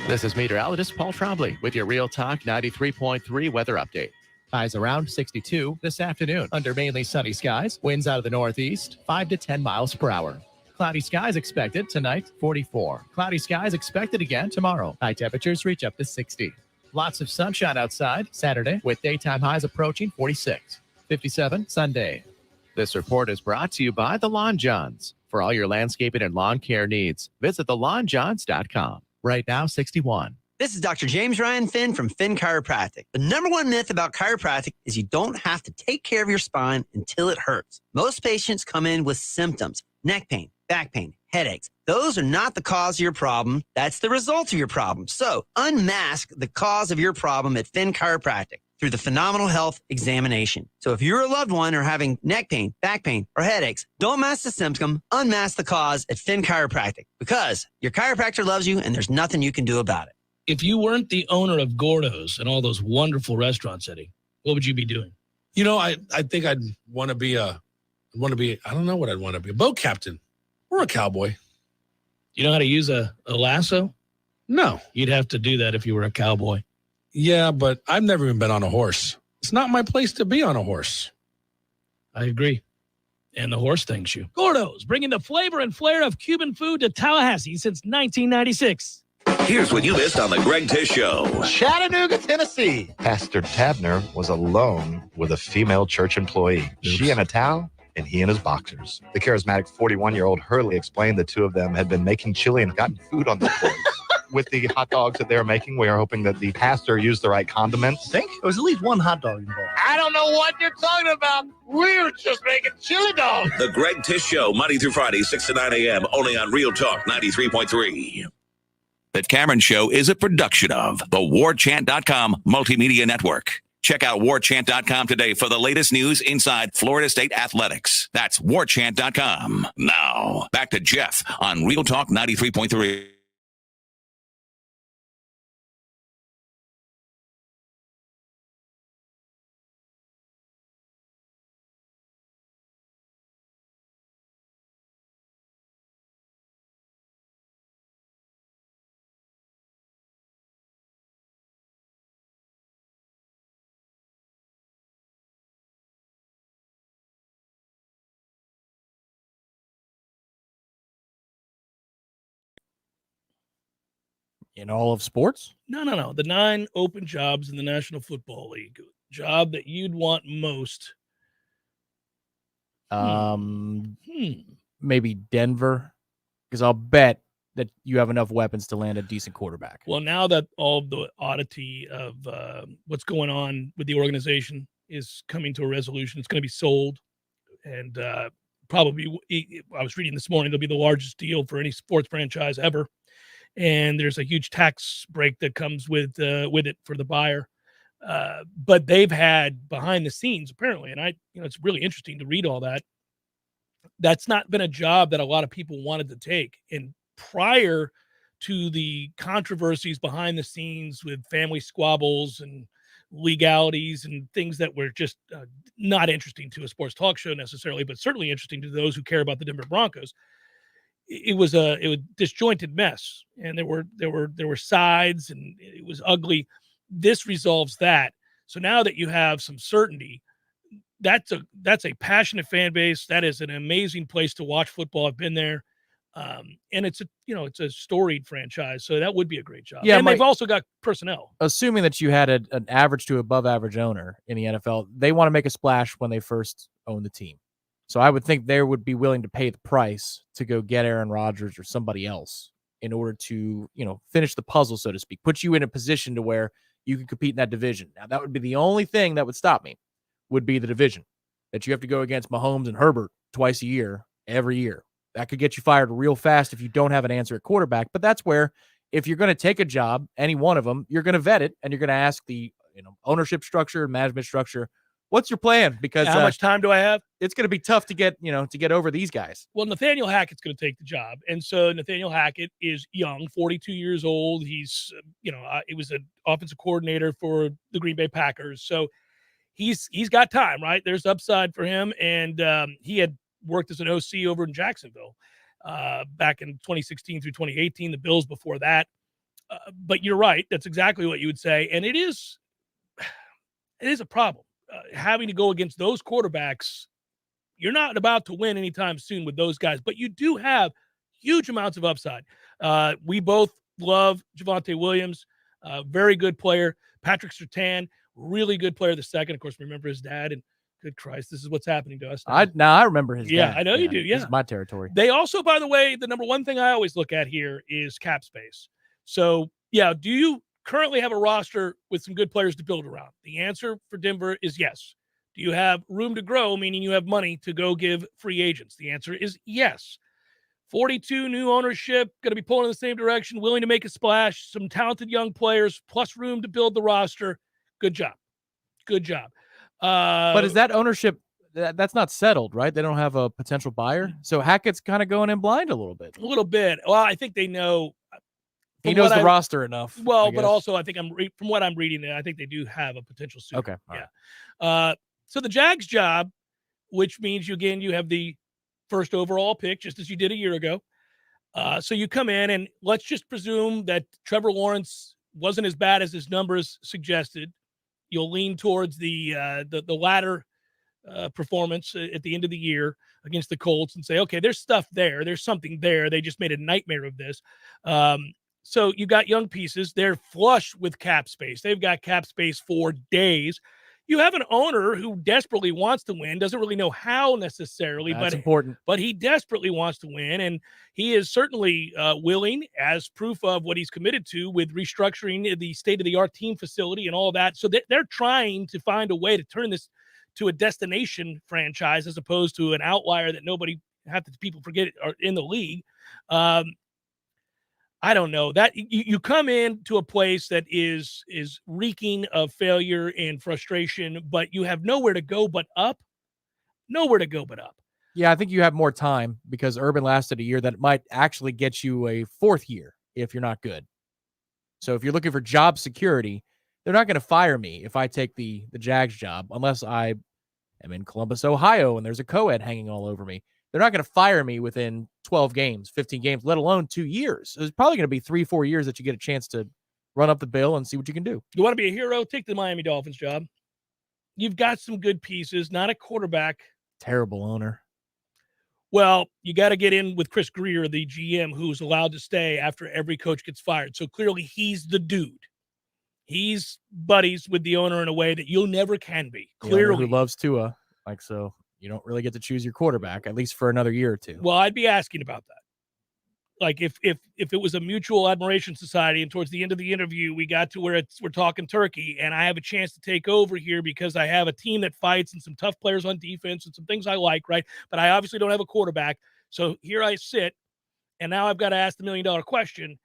This is meteorologist Paul Trombley with your Real Talk 93.3 weather update. Highs around 62 this afternoon under mainly sunny skies. Winds out of the northeast, 5 to 10 miles per hour. Cloudy skies expected tonight, 44. Cloudy skies expected again tomorrow. High temperatures reach up to 60. Lots of sunshine outside Saturday with daytime highs approaching 46. 57 Sunday. This report is brought to you by the Lawn Johns. For all your landscaping and lawn care needs, visit thelawnjohns.com. Right now, 61. This is Dr. James Ryan Finn from Finn Chiropractic. The number one myth about chiropractic is you don't have to take care of your spine until it hurts. Most patients come in with symptoms, neck pain, back pain, headaches. Those are not the cause of your problem. That's the result of your problem. So unmask the cause of your problem at Finn Chiropractic through the Phenomenal Health Examination. So if you're a loved one or having neck pain, back pain, or headaches, don't mask the symptom, unmask the cause at Finn Chiropractic, because your chiropractor loves you and there's nothing you can do about it. If you weren't the owner of Gordo's and all those wonderful restaurants, Eddie, what would you be doing? I think I don't know what I'd want to be, a boat captain or a cowboy. You know how to use a lasso? No. You'd have to do that if you were a cowboy. Yeah, but I've never even been on a horse. It's not my place to be on a horse. I agree. And the horse thanks you. Gordo's, bringing the flavor and flair of Cuban food to Tallahassee since 1996. Here's what you missed on the Greg Tish Show. Chattanooga, Tennessee. Pastor Tabner was alone with a female church employee. She in a towel and he in his boxers. The charismatic 41-year-old Hurley explained the two of them had been making chili and gotten food on their clothes. With the hot dogs that they were making, we are hoping that the pastor used the right condiments. I think there was at least one hot dog involved. I don't know what you're talking about. We were just making chili dogs. The Greg Tish Show, Monday through Friday, 6 to 9 a.m., only on Real Talk 93.3. The Cameron Show is a production of the Warchant.com Multimedia Network. Check out Warchant.com today for the latest news inside Florida State athletics. That's Warchant.com. Now, back to Jeff on Real Talk 93.3. In all of sports? No. The 9 open jobs in the National Football League. Job that you'd want most. Maybe Denver, because I'll bet that you have enough weapons to land a decent quarterback. Well, now that all of the oddity of what's going on with the organization is coming to a resolution, it's going to be sold. And probably, I was reading this morning, it'll be the largest deal for any sports franchise ever. And there's a huge tax break that comes with it for the buyer. But they've had behind the scenes, apparently, and it's really interesting to read all that. That's not been a job that a lot of people wanted to take. And prior to the controversies behind the scenes with family squabbles and legalities and things that were just not interesting to a sports talk show necessarily, but certainly interesting to those who care about the Denver Broncos, it was a disjointed mess, and there were sides, and it was ugly. This resolves that. So now that you have some certainty, that's a passionate fan base. That is an amazing place to watch football. I've been there, and it's a storied franchise, so that would be a great job. Yeah, and they've also got personnel. Assuming that you had an average to above average owner in the NFL, they want to make a splash when they first own the team. So I would think they would be willing to pay the price to go get Aaron Rodgers or somebody else in order to, finish the puzzle, so to speak, put you in a position to where you can compete in that division. Now, that would be the only thing that would stop me, would be the division, that you have to go against Mahomes and Herbert twice a year, every year. That could get you fired real fast if you don't have an answer at quarterback. But that's where, if you're going to take a job, any one of them, you're going to vet it, and you're going to ask the ownership structure, management structure, what's your plan? Because how much time do I have? It's going to be tough to get over these guys. Well, Nathaniel Hackett's going to take the job. And so Nathaniel Hackett is young, 42 years old. He's, he was an offensive coordinator for the Green Bay Packers. So he's got time, right? There's upside for him. And he had worked as an OC over in Jacksonville back in 2016 through 2018, the Bills before that. But you're right. That's exactly what you would say. And it is a problem. Having to go against those quarterbacks, you're not about to win anytime soon with those guys, but you do have huge amounts of upside. We both love Javonte Williams, very good player. Patrick Surtain, really good player. The second, of course, remember his dad, and good Christ, this is what's happening to us now. I remember his dad. Yeah, I know you do. Yeah, this is my territory. They also, by the way, the number one thing I always look at here is cap space. So, yeah, do you currently have a roster with some good players to build around? The answer for Denver is yes. Do you have room to grow, meaning you have money to go give free agents? The answer is yes. 42 new ownership, going to be pulling in the same direction, willing to make a splash, some talented young players, plus room to build the roster. Good job. Good job. But is that ownership, that's not settled, right? They don't have a potential buyer. So Hackett's kind of going in blind a little bit. A little bit. Well, I think they know. He knows the roster enough. Well, but also I think from what I'm reading, I think they do have a potential suitor. Okay. Yeah. Right. So the Jags job, which means you have the first overall pick, just as you did a year ago. So you come in, and let's just presume that Trevor Lawrence wasn't as bad as his numbers suggested. You'll lean towards the latter performance at the end of the year against the Colts and say, okay, there's stuff there. There's something there. They just made a nightmare of this. So you got young pieces. They're flush with cap space. They've got cap space for days. You have an owner who desperately wants to win, doesn't really know how necessarily, That's important. but he desperately wants to win, and he is certainly willing, as proof of what he's committed to with restructuring the state-of-the-art team facility and all that. So they're trying to find a way to turn this to a destination franchise as opposed to an outlier that nobody, half the people forget are in the league. I don't know that you come in to a place that is reeking of failure and frustration, but you have nowhere to go but up. Yeah, I think you have more time because Urban lasted a year that might actually get you a fourth year if you're not good. So if you're looking for job security, they're not going to fire me if I take the Jags job unless I am in Columbus, Ohio, and there's a co-ed hanging all over me. They're not going to fire me within 12 games, 15 games, let alone 2 years. It's probably going to be 3-4 years that you get a chance to run up the bill and see what you can do. You want to be a hero? Take the Miami Dolphins job. You've got some good pieces, not a quarterback. Terrible owner. Well, you got to get in with Chris Greer, the GM, who's allowed to stay after every coach gets fired. So clearly he's the dude. He's buddies with the owner in a way that you never can be. Clearly. Who loves Tua. Like, so you don't really get to choose your quarterback, at least for another year or two. Well, I'd be asking about that. Like if it was a mutual admiration society and towards the end of the interview, we got to where we're talking turkey and I have a chance to take over here because I have a team that fights and some tough players on defense and some things I like, right? But I obviously don't have a quarterback. So here I sit and now I've got to ask the $1 million question.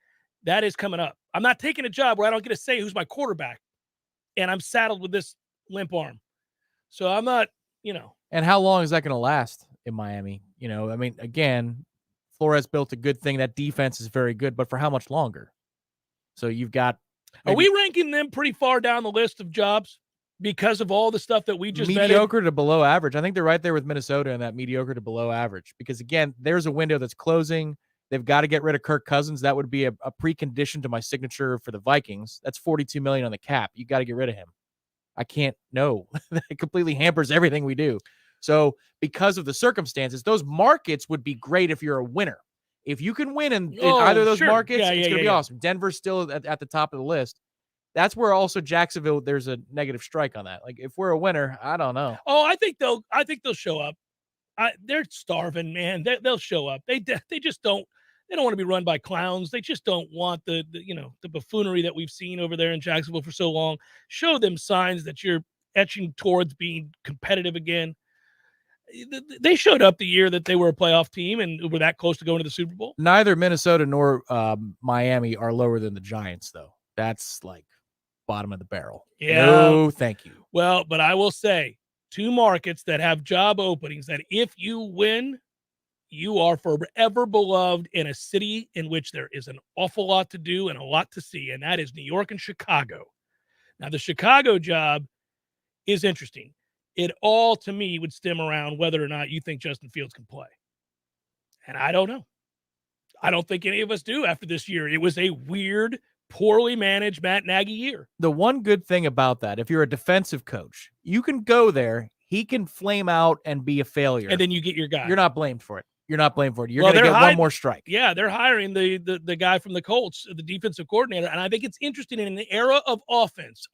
That is coming up. I'm not taking a job where I don't get to say who's my quarterback and I'm saddled with this limp arm. So I'm not, And how long is that going to last in Miami? I mean, again, Flores built a good thing. That defense is very good, but for how much longer? So you've got. Are we ranking them pretty far down the list of jobs because of all the stuff that we just mediocre vetted? to below average? I think they're right there with Minnesota in that mediocre to below average because, again, there's a window that's closing. They've got to get rid of Kirk Cousins. That would be a precondition to my signature for the Vikings. That's $42 million on the cap. You got to get rid of him. I can't. No, it completely hampers everything we do. So because of the circumstances, those markets would be great if you're a winner. If you can win in either of those markets, it's going to be awesome. Denver's still at the top of the list. That's where also Jacksonville, there's a negative strike on that. Like if we're a winner, I don't know. Oh, I think they'll show up. They're starving, man. They'll show up. They just don't. They don't want to be run by clowns. They just don't want the buffoonery that we've seen over there in Jacksonville for so long. Show them signs that you're etching towards being competitive again. They showed up the year that they were a playoff team and were that close to going to the Super Bowl. Neither Minnesota nor Miami are lower than the Giants, though. That's like bottom of the barrel. Yeah. No, thank you. Well, but I will say 2 markets that have job openings that if you win, you are forever beloved in a city in which there is an awful lot to do and a lot to see, and that is New York and Chicago. Now, the Chicago job is interesting. It all, to me, would stem around whether or not you think Justin Fields can play. And I don't know. I don't think any of us do after this year. It was a weird, poorly managed Matt Nagy year. The one good thing about that, if you're a defensive coach, you can go there, he can flame out and be a failure. And then you get your guy. You're not blamed for it. You're not blamed for it. You're going to get one more strike. Yeah, they're hiring the guy from the Colts, the defensive coordinator. And I think it's interesting in an era of offense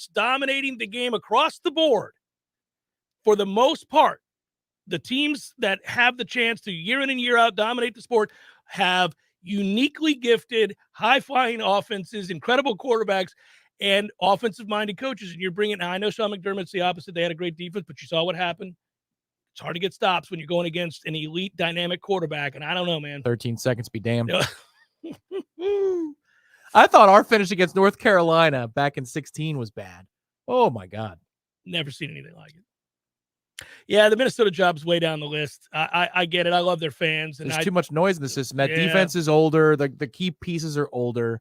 dominating the game across the board. For the most part, the teams that have the chance to year in and year out dominate the sport have uniquely gifted, high-flying offenses, incredible quarterbacks, and offensive-minded coaches. And you're bringing – now, I know Sean McDermott's the opposite. They had a great defense, but you saw what happened. It's hard to get stops when you're going against an elite, dynamic quarterback. And I don't know, man. 13 seconds be damned. I thought our finish against North Carolina back in 2016 was bad. Oh, my God. Never seen anything like it. Yeah, the Minnesota job's way down the list. I get it. I love their fans. And There's too much noise in the system. That defense is older. The key pieces are older.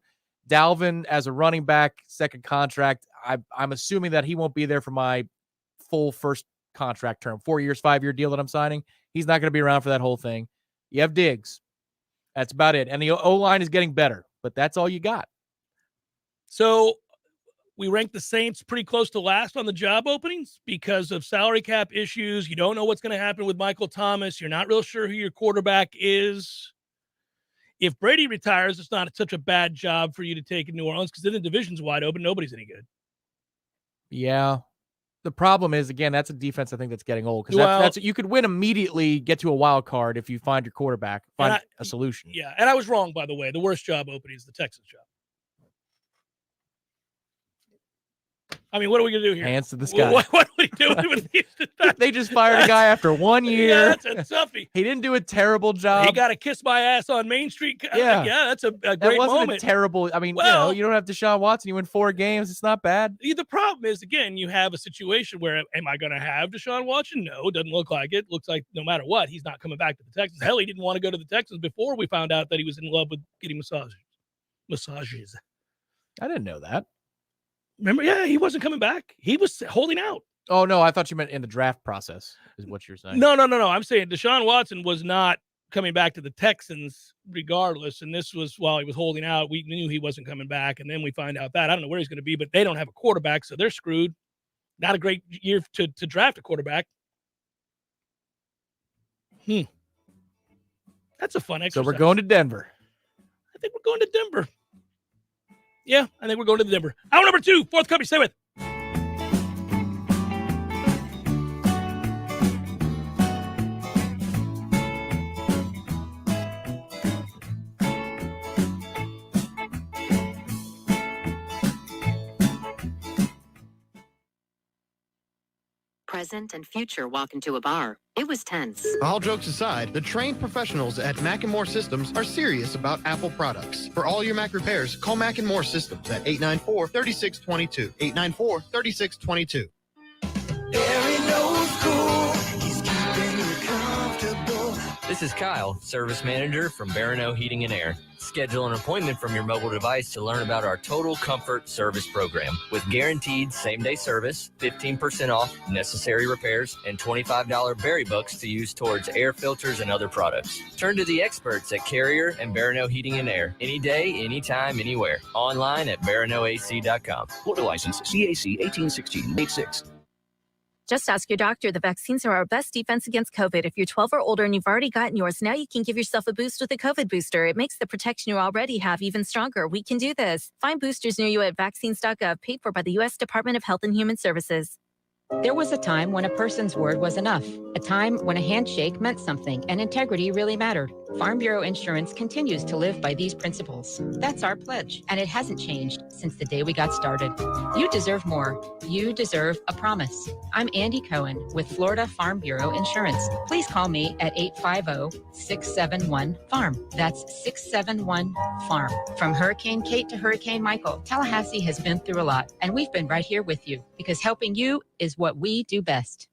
Dalvin, as a running back, second contract, I'm assuming that he won't be there for my full first contract term. 4 years, 5-year deal that I'm signing. He's not going to be around for that whole thing. You have Diggs. That's about it. And the O-line is getting better, but that's all you got. So We rank the Saints pretty close to last on the job openings because of salary cap issues. You don't know what's going to happen with Michael Thomas. You're not real sure who your quarterback is. If Brady retires, it's not such a bad job for you to take in New Orleans because then the division's wide open. Nobody's any good. Yeah. The problem is, again, that's a defense I think that's getting old because that's you could win immediately, get to a wild card if you find your quarterback, find a solution. Yeah, and I was wrong, by the way. The worst job opening is the Texans job. I mean, what are we going to do here? Hands to the sky. What are we doing with these? They just fired a guy after 1 year. Yeah, that's a toughie. He didn't do a terrible job. He got to kiss my ass on Main Street. Yeah, that's a great that wasn't moment. A terrible. I mean, you don't have Deshaun Watson. You win 4 games. It's not bad. The problem is, again, you have a situation where, am I going to have Deshaun Watson? No, it doesn't look like it. Looks like no matter what, he's not coming back to the Texans. Hell, he didn't want to go to the Texans before we found out that he was in love with getting massages. I didn't know that. Remember? Yeah, he wasn't coming back. He was holding out. Oh, no, I thought you meant in the draft process is what you're saying. No. I'm saying Deshaun Watson was not coming back to the Texans regardless, and this was while he was holding out. We knew he wasn't coming back, and then we find out that. I don't know where he's going to be, but they don't have a quarterback, so they're screwed. Not a great year to draft a quarterback. That's a fun exercise. So we're going to Denver. I think we're going to Denver. Yeah, I think we're going to Denver. Hour number 2, fourth company. Stay with. Present and future walk into a bar. It was tense. All jokes aside, the trained professionals at Mack & More Systems are serious about Apple products. For all your Mac repairs, call Mack & More Systems at 894-3622. 894-3622. This is Kyle, Service Manager from Barano Heating and Air. Schedule an appointment from your mobile device to learn about our Total Comfort Service Program. With guaranteed same-day service, 15% off necessary repairs, and $25 berry bucks to use towards air filters and other products. Turn to the experts at Carrier and Barano Heating and Air. Any day, anytime, anywhere. Online at baranoac.com. Florida license CAC 181686. Just ask your doctor. The vaccines are our best defense against COVID. If you're 12 or older and you've already gotten yours, now you can give yourself a boost with a COVID booster. It makes the protection you already have even stronger. We can do this. Find boosters near you at vaccines.gov, paid for by the U.S. Department of Health and Human Services. There was a time when a person's word was enough, a time when a handshake meant something and integrity really mattered. Farm Bureau Insurance continues to live by these principles. That's our pledge, and it hasn't changed since the day we got started. You deserve more. You deserve a promise. I'm Andy Cohen with Florida Farm Bureau Insurance. Please call me at 850-671-FARM. That's 671-FARM. From Hurricane Kate to Hurricane Michael, Tallahassee has been through a lot, and we've been right here with you because helping you is what we do best.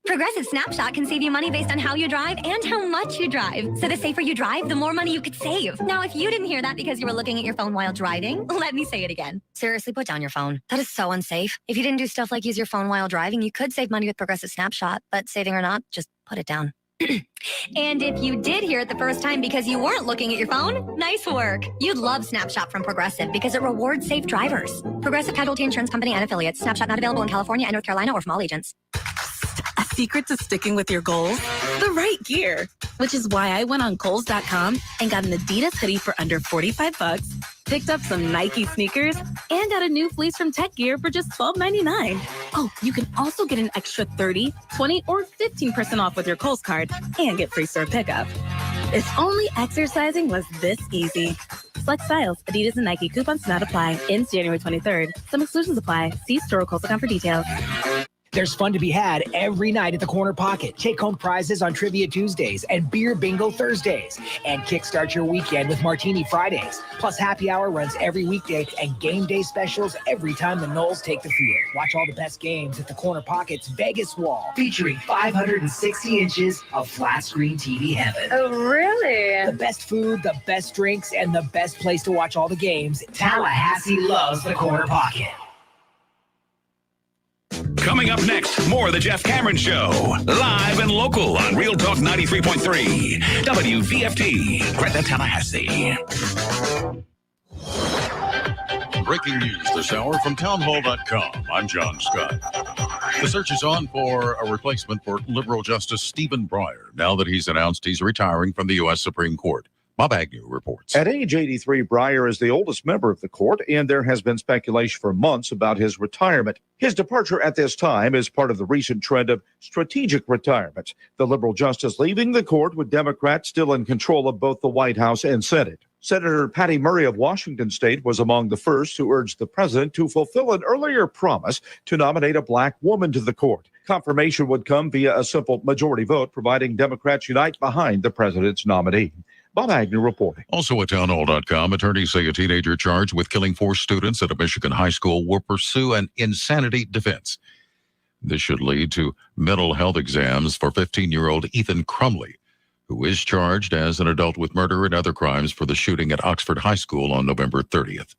Progressive Snapshot can save you money based on how you drive and how much you drive. So the safer you drive, the more money you could save. Now, if you didn't hear that because you were looking at your phone while driving, let me say it again. Seriously, put down your phone. That is so unsafe. If you didn't do stuff like use your phone while driving, you could save money with Progressive Snapshot, but saving or not, just put it down. And if you did hear it the first time because you weren't looking at your phone, nice work. You'd love Snapshot from Progressive because it rewards safe drivers. Progressive Casualty Insurance Company and affiliates. Snapshot not available in California and North Carolina or from all agents. A secret to sticking with your goals? The right gear. Which is why I went on Kohl's.com and got an Adidas hoodie for under $45, picked up some Nike sneakers, and got a new fleece from Tech Gear for just $12.99. Oh, you can also get an extra 30, 20, or 15% off with your Kohl's card and get free store pickup. If only exercising was this easy. Select styles, Adidas and Nike coupons not apply. Ends January 23rd. Some exclusions apply. See store or Kohl's.com for details. There's fun to be had every night at the Corner Pocket. Take-home prizes on Trivia Tuesdays and Beer Bingo Thursdays. And kickstart your weekend with Martini Fridays. Plus, happy hour runs every weekday and game day specials every time the Noles take the field. Watch all the best games at the Corner Pocket's Vegas Wall, featuring 560 inches of flat-screen TV heaven. Oh, really? The best food, the best drinks, and the best place to watch all the games. Tallahassee loves the Corner Pocket. Coming up next, more of the Jeff Cameron Show. Live and local on Real Talk 93.3. WVFT, Gretna, Tallahassee. Breaking news this hour from townhall.com. I'm John Scott. The search is on for a replacement for liberal Justice Stephen Breyer now that he's announced he's retiring from the U.S. Supreme Court. Bob Agnew reports. At age 83, Breyer is the oldest member of the court, and there has been speculation for months about his retirement. His departure at this time is part of the recent trend of strategic retirement. The liberal justice leaving the court with Democrats still in control of both the White House and Senate. Senator Patty Murray of Washington State was among the first who urged the president to fulfill an earlier promise to nominate a black woman to the court. Confirmation would come via a simple majority vote, providing Democrats unite behind the president's nominee. Bob Agnew reporting. Also at townhall.com, attorneys say a teenager charged with killing 4 students at a Michigan high school will pursue an insanity defense. This should lead to mental health exams for 15-year-old Ethan Crumley, who is charged as an adult with murder and other crimes for the shooting at Oxford High School on November 30th.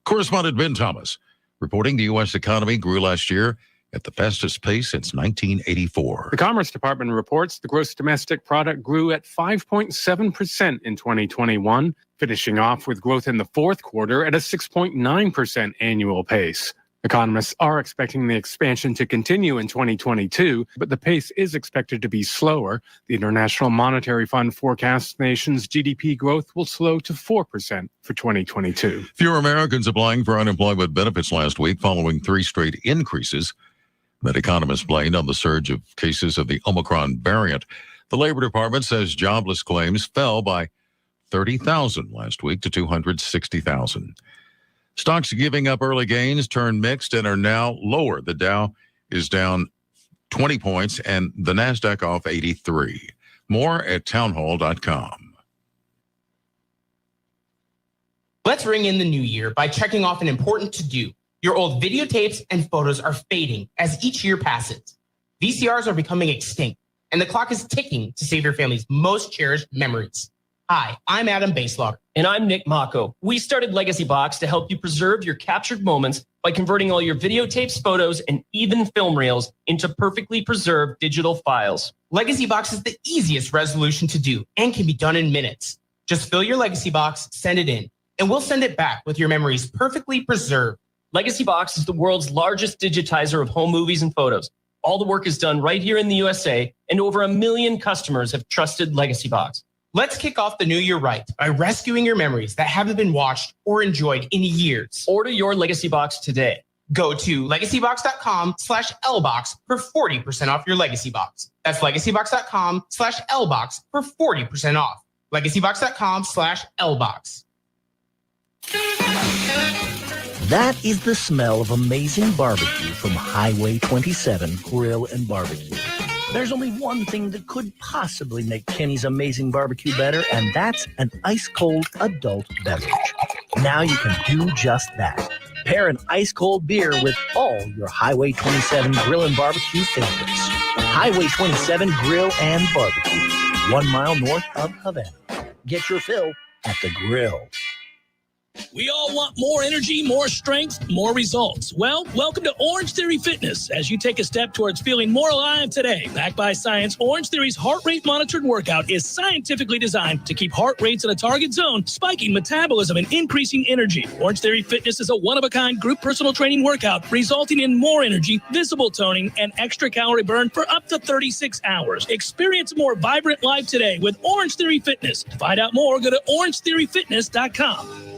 Correspondent Ben Thomas reporting the U.S. economy grew last year at the fastest pace since 1984. The Commerce Department reports the gross domestic product grew at 5.7% in 2021, finishing off with growth in the fourth quarter at a 6.9% annual pace. Economists are expecting the expansion to continue in 2022, but the pace is expected to be slower. The International Monetary Fund forecasts the nation's GDP growth will slow to 4% for 2022. Fewer Americans applying for unemployment benefits last week following 3 straight increases that economists blamed on the surge of cases of the Omicron variant. The Labor Department says jobless claims fell by 30,000 last week to 260,000. Stocks giving up early gains turned mixed and are now lower. The Dow is down 20 points and the NASDAQ off 83. More at townhall.com. Let's ring in the new year by checking off an important to-do. Your old videotapes and photos are fading as each year passes. VCRs are becoming extinct, and the clock is ticking to save your family's most cherished memories. Hi, I'm Adam Baselock. And I'm Nick Mako. We started Legacy Box to help you preserve your captured moments by converting all your videotapes, photos, and even film reels into perfectly preserved digital files. Legacy Box is the easiest resolution to do and can be done in minutes. Just fill your Legacy Box, send it in, and we'll send it back with your memories perfectly preserved. Legacy Box is the world's largest digitizer of home movies and photos. All the work is done right here in the USA, and over 1 million customers have trusted Legacy Box. Let's kick off the new year right by rescuing your memories that haven't been watched or enjoyed in years. Order your Legacy Box today. Go to legacybox.com/LBox for 40% off your Legacy Box. That's legacybox.com/LBox for 40% off. legacybox.com/LBox. That is the smell of amazing barbecue from Highway 27 Grill and Barbecue. There's only one thing that could possibly make Kenny's Amazing Barbecue better, and that's an ice-cold adult beverage. Now you can do just that. Pair an ice-cold beer with all your Highway 27 Grill and Barbecue favorites. Highway 27 Grill and Barbecue, 1 mile north of Havana. Get your fill at the grill. We all want more energy, more strength, more results. Well, welcome to Orange Theory Fitness as you take a step towards feeling more alive today. Backed by science, Orange Theory's heart rate monitored workout is scientifically designed to keep heart rates in a target zone, spiking metabolism and increasing energy. Orange Theory Fitness is a one-of-a-kind group personal training workout resulting in more energy, visible toning, and extra calorie burn for up to 36 hours. Experience a more vibrant life today with Orange Theory Fitness. To find out more, go to orangetheoryfitness.com.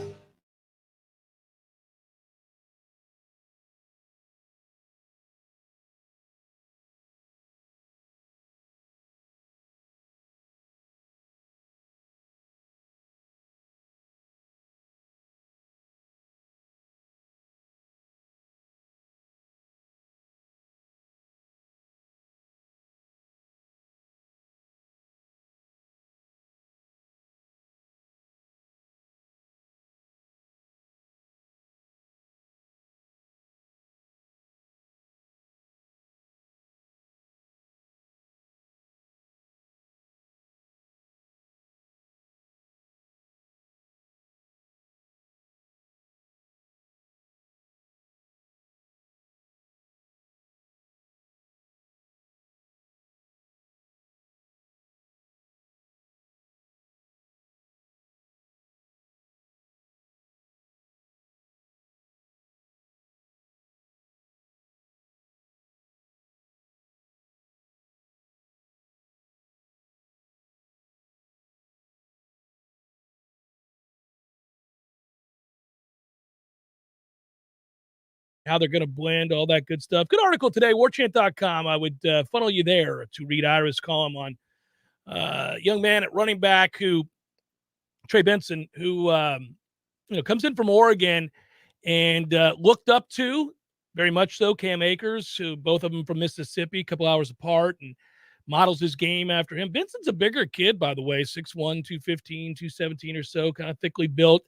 how they're going to blend, all that good stuff. Good article today, warchant.com. I would funnel you there to read Ira's column on young man at running back Trey Benson, who comes in from Oregon and looked up to, very much so, Cam Akers, who both of them from Mississippi, a couple hours apart, and models his game after him. Benson's a bigger kid, by the way, 6'1", 215, 217 or so, kind of thickly built.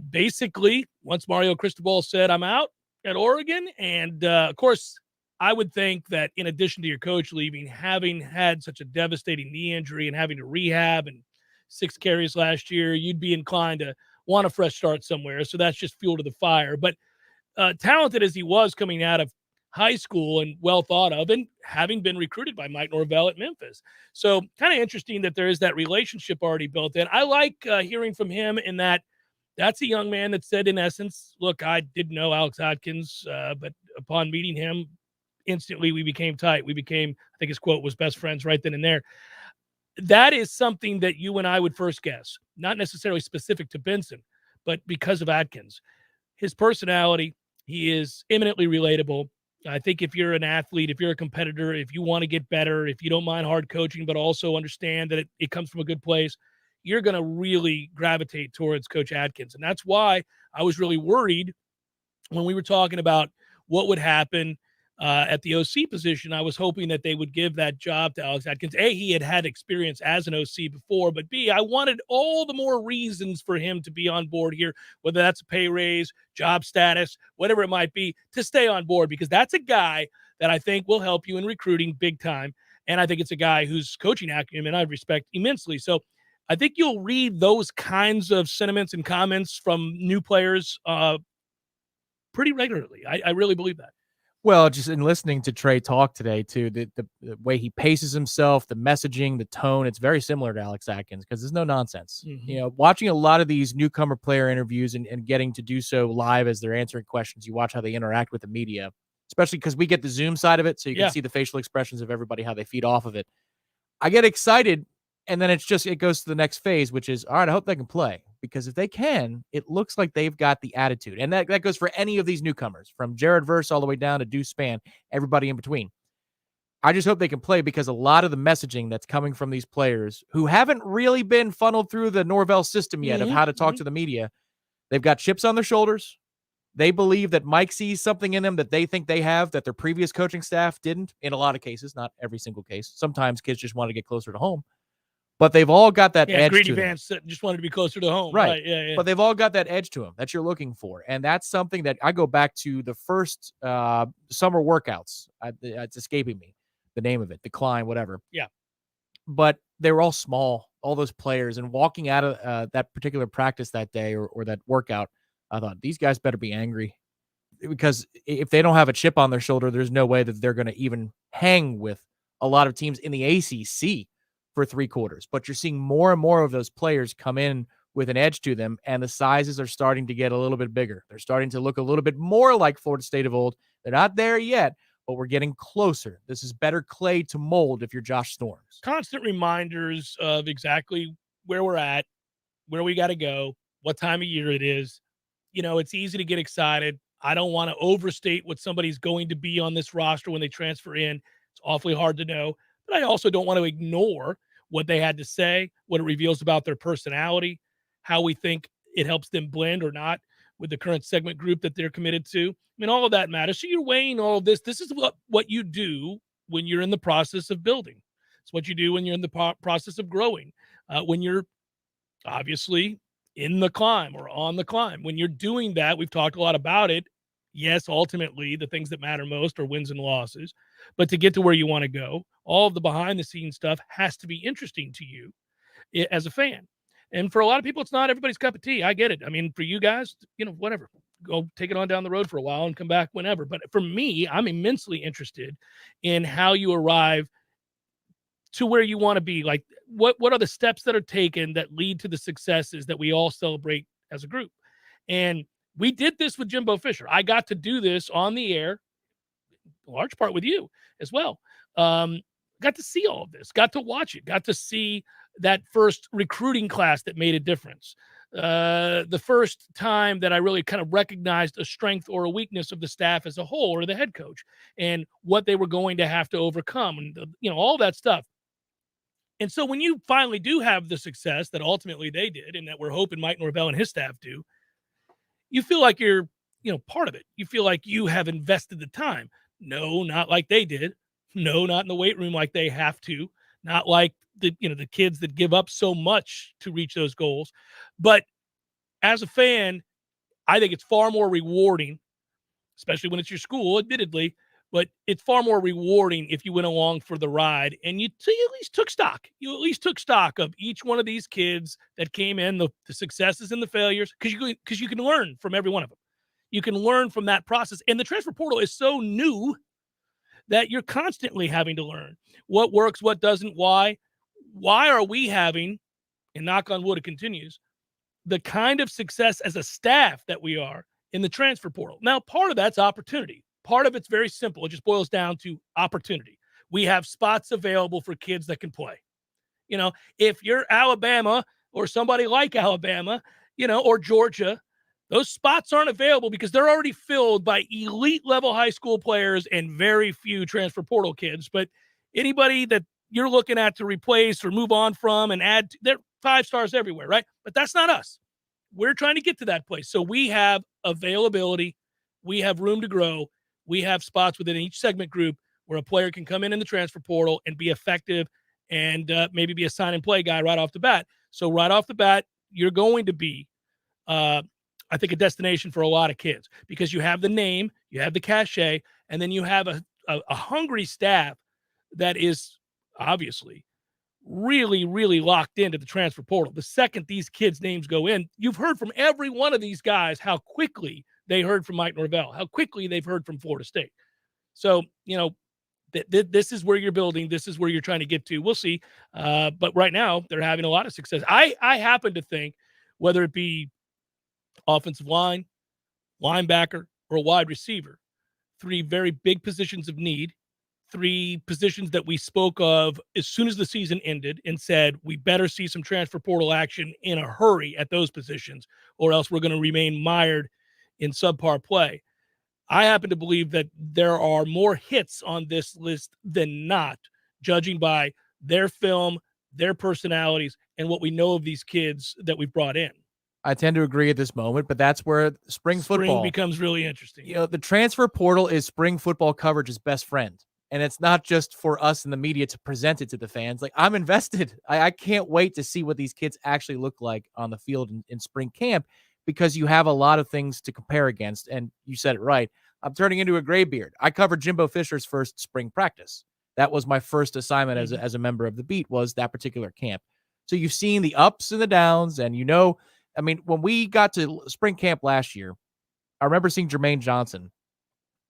Basically, once Mario Cristobal said, I'm out at Oregon, and of course, I would think that in addition to your coach leaving, having had such a devastating knee injury and having to rehab and 6 carries last year, you'd be inclined to want a fresh start somewhere. So that's just fuel to the fire. But talented as he was coming out of high school and well thought of, and having been recruited by Mike Norvell at Memphis. So kind of interesting that there is that relationship already built in. I like hearing from him in that that's a young man that said, in essence, look, I didn't know Alex Atkins, but upon meeting him, instantly we became tight. We became, I think his quote was, best friends right then and there. That is something that you and I would first guess, not necessarily specific to Benson, but because of Atkins. His personality, he is eminently relatable. I think if you're an athlete, if you're a competitor, if you want to get better, if you don't mind hard coaching, but also understand that it comes from a good place, you're going to really gravitate towards Coach Atkins. And that's why I was really worried when we were talking about what would happen at the OC position. I was hoping that they would give that job to Alex Atkins. A, he had experience as an OC before, but B, I wanted all the more reasons for him to be on board here, whether that's a pay raise, job status, whatever it might be, to stay on board, because that's a guy that I think will help you in recruiting big time. And I think it's a guy whose coaching acumen I respect immensely. So I think you'll read those kinds of sentiments and comments from new players pretty regularly. I really believe that. Well, just in listening to Trey talk today, too, the way he paces himself, the messaging, the tone, it's very similar to Alex Atkins because there's no nonsense. Mm-hmm. Watching a lot of these newcomer player interviews and getting to do so live as they're answering questions, you watch how they interact with the media, especially because we get the Zoom side of it, so you can see the facial expressions of everybody, how they feed off of it. I get excited, and then it goes to the next phase, which is, all right, I hope they can play. Because if they can, it looks like they've got the attitude. And that goes for any of these newcomers, from Jared Verse all the way down to Deuce Spann, everybody in between. I just hope they can play, because a lot of the messaging that's coming from these players who haven't really been funneled through the Norvell system yet of how to talk to the media, they've got chips on their shoulders. They believe that Mike sees something in them that they think they have that their previous coaching staff didn't, in a lot of cases, not every single case. Sometimes kids just want to get closer to home. But they've all got that edge greedy to them. Vance just wanted to be closer to home. Right. Yeah. But they've all got that edge to them that you're looking for. And that's something that I go back to the first summer workouts. It's escaping me, the name of it, the Klein, whatever. Yeah. But they were all small, all those players. And walking out of that particular practice that day or that workout, I thought, these guys better be angry. Because if they don't have a chip on their shoulder, there's no way that they're going to even hang with a lot of teams in the ACC for 3 quarters. But you're seeing more and more of those players come in with an edge to them, and the sizes are starting to get a little bit bigger. They're starting to look a little bit more like Florida State of old. They're not there yet, but we're getting closer. This is better clay to mold if you're Josh Storms. Constant reminders of exactly where we're at, where we got to go, what time of year it is. It's easy to get excited. I don't want to overstate what somebody's going to be on this roster when they transfer in. It's awfully hard to know. But I also don't want to ignore what they had to say, what it reveals about their personality, how we think it helps them blend or not with the current segment group that they're committed to. I mean, all of that matters. So you're weighing all of this. This is what you do when you're in the process of building. It's what you do when you're in the process of growing, when you're obviously in the climb or on the climb. When you're doing that, we've talked a lot about it. Yes, ultimately, the things that matter most are wins and losses. But to get to where you want to go, all of the behind-the-scenes stuff has to be interesting to you as a fan. And for a lot of people, it's not everybody's cup of tea. I get it. I mean, for you guys, whatever. Go take it on down the road for a while and come back whenever. But for me, I'm immensely interested in how you arrive to where you want to be. Like, what are the steps that are taken that lead to the successes that we all celebrate as a group? And we did this with Jimbo Fisher. I got to do this on the air, in large part with you as well. Got to see all of this, got to watch it, got to see that first recruiting class that made a difference. the first time that I really kind of recognized a strength or a weakness of the staff as a whole, or the head coach, and what they were going to have to overcome, and all that stuff. And so when you finally do have the success that ultimately they did, and that we're hoping Mike Norvell and his staff do, you feel like you're part of it. You feel like you have invested the time. No, not like they did. No, not in the weight room like they have to. Not like the kids that give up so much to reach those goals. But as a fan, I think it's far more rewarding, especially when it's your school, admittedly, but it's far more rewarding if you went along for the ride and you at least took stock. You at least took stock of each one of these kids that came in, the successes and the failures, because you can learn from every one of them. You can learn from that process. And the transfer portal is so new that you're constantly having to learn what works, what doesn't, why. Why are we having, and knock on wood, it continues, the kind of success as a staff that we are in the transfer portal? Now, part of that's opportunity. Part of it's very simple. It just boils down to opportunity. We have spots available for kids that can play. If you're Alabama or somebody like Alabama, or Georgia, those spots aren't available because they're already filled by elite level high school players and very few transfer portal kids. But anybody that you're looking at to replace or move on from and add, they're 5 stars everywhere, right? But that's not us. We're trying to get to that place. So we have availability. We have room to grow. We have spots within each segment group where a player can come in the transfer portal and be effective and maybe be a sign and play guy right off the bat. So right off the bat, you're going to be, I think, a destination for a lot of kids because you have the name, you have the cachet, and then you have a hungry staff that is obviously really, really locked into the transfer portal. The second these kids' names go in, you've heard from every one of these guys how quickly they heard from Mike Norvell, how quickly they've heard from Florida State. So, this is where you're building. This is where you're trying to get to. We'll see. But right now, they're having a lot of success. I happen to think, whether it be offensive line, linebacker, or wide receiver, 3 very big positions of need, 3 positions that we spoke of as soon as the season ended and said, we better see some transfer portal action in a hurry at those positions, or else we're going to remain mired in subpar play. I happen to believe that there are more hits on this list than not, judging by their film, their personalities, and what we know of these kids that we've brought in. I tend to agree at this moment, but that's where spring football becomes really interesting. The transfer portal is spring football coverage's best friend. And it's not just for us in the media to present it to the fans. Like, I'm invested. I can't wait to see what these kids actually look like on the field in spring camp, because you have a lot of things to compare against. And you said it right. I'm turning into a graybeard. I covered Jimbo Fisher's first spring practice. That was my first assignment as a member of the beat, was that particular camp. So you've seen the ups and the downs. And when we got to spring camp last year, I remember seeing Jermaine Johnson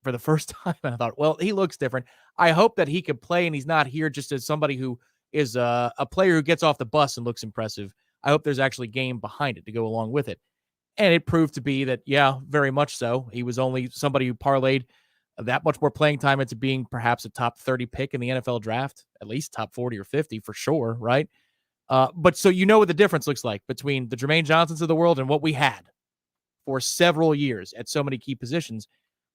for the first time, and I thought, well, he looks different. I hope that he could play and he's not here just as somebody who is a player who gets off the bus and looks impressive. I hope there's actually game behind it to go along with it. And it proved to be that, yeah, very much so. He was only somebody who parlayed that much more playing time into being perhaps a top 30 pick in the NFL draft, at least top 40 or 50 for sure, right? But so what the difference looks like between the Jermaine Johnsons of the world and what we had for several years at so many key positions.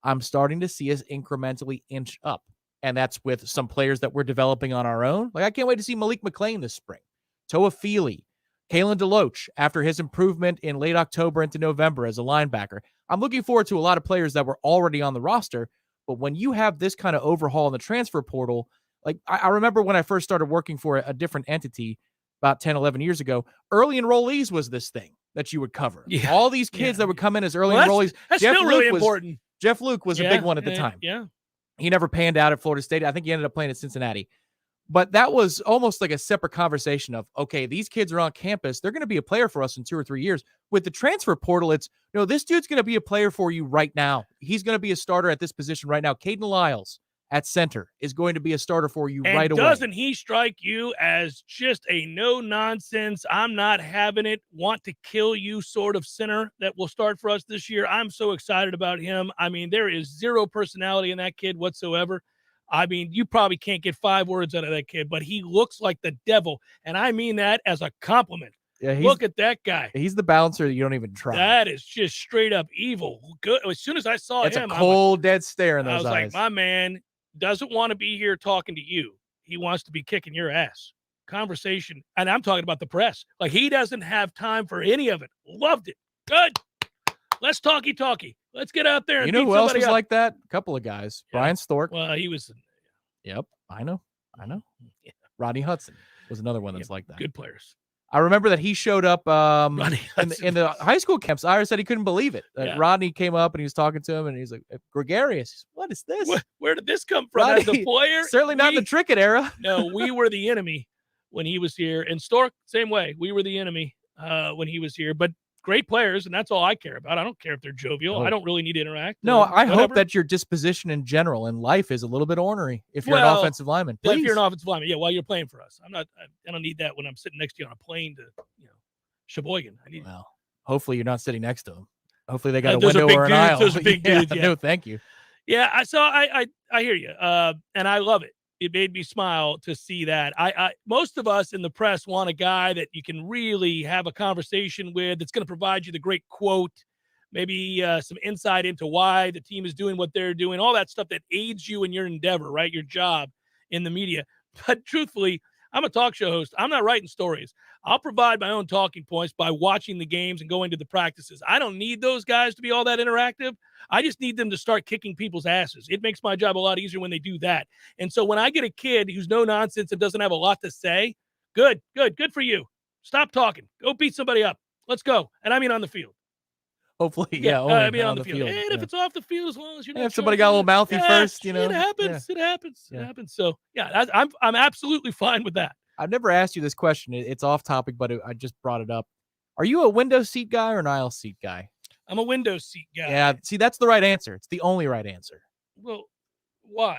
I'm starting to see us incrementally inch up. And that's with some players that we're developing on our own. Like, I can't wait to see Malik McClain this spring. Toa Feely, Kalen DeLoach, after his improvement in late October into November as a linebacker. I'm looking forward to a lot of players that were already on the roster. But when you have this kind of overhaul in the transfer portal, like I remember when I first started working for a different entity about 10, 11 years ago, early enrollees was this thing that you would cover. Yeah. All these kids that would come in as early enrollees. That's still really important. Jeff Luke was a big one at the time. Yeah. He never panned out at Florida State. I think he ended up playing at Cincinnati. But that was almost like a separate conversation of, okay, these kids are on campus. They're going to be a player for us in 2 or 3 years. With the transfer portal, it's, this dude's going to be a player for you right now. He's going to be a starter at this position right now. Caden Lyles at center is going to be a starter for you right away. Doesn't he strike you as just a no-nonsense, I'm not having it, want to kill you sort of center that will start for us this year? I'm so excited about him. I mean, there is zero personality in that kid whatsoever. I mean, you probably can't get 5 words out of that kid, but he looks like the devil. And I mean that as a compliment. Yeah, Look at that guy. He's the bouncer that you don't even try. That is just straight up evil. Good. As soon as I saw It's him, a cold, dead stare in I those was eyes. like, my man doesn't want to be here talking to you. He wants to be kicking your ass. Conversation. And I'm talking about the press. Like, he doesn't have time for any of it. Loved it. Good. Let's talkie. Let's get out there and you know beat who else somebody was up. like that? A couple of guys. Yeah. Brian Stork. Well, he was. Yep, I know. Yeah. Rodney Hudson was another one that's like that. Good players. I remember that he showed up Rodney in the high school camps. Ira said he couldn't believe it. Yeah. Rodney came up and he was talking to him, and he's like, "Gregarious, what is this? Where did this come from? Rodney, As a player? certainly not in the Trickett era." No, we were the enemy when he was here. And Stork, same way. We were the enemy when he was here. But great players, and that's all I care about. I don't care if they're jovial. No. I don't really need to interact. No, I whatever. hope that your disposition in general in life is a little bit ornery if you're an Well, offensive lineman. If Please. you're an offensive lineman, yeah, while you're playing for us. I don't need that when I'm sitting next to you on a plane to, Sheboygan. I need Well, hopefully you're not sitting next to him. Hopefully they got a those are window big or an dudes. aisle. Those are big dudes, yeah. No, thank you. Yeah, I hear you. And I love it. It made me smile to see that. Most of us in the press want a guy that you can really have a conversation with, that's going to provide you the great quote, maybe some insight into why the team is doing what they're doing, all that stuff that aids you in your endeavor, right? Your job in the media. But truthfully, I'm a talk show host. I'm not writing stories. I'll provide my own talking points by watching the games and going to the practices. I don't need those guys to be all that interactive. I just need them to start kicking people's asses. It makes my job a lot easier when they do that. And so when I get a kid who's no nonsense and doesn't have a lot to say, good for you. Stop talking. Go beat somebody up. Let's go. And I mean on the field. Hopefully, I mean on the field. And if it's off the field, as long as you're not if somebody got a little mouthy first, it happens. Yeah. It happens. It happens. So yeah, I'm absolutely fine with that. I've never asked you this question. It's off topic, but I just brought it up. Are you a window seat guy or an aisle seat guy? I'm a window seat guy. Yeah, see, that's the right answer. It's the only right answer. Well, why?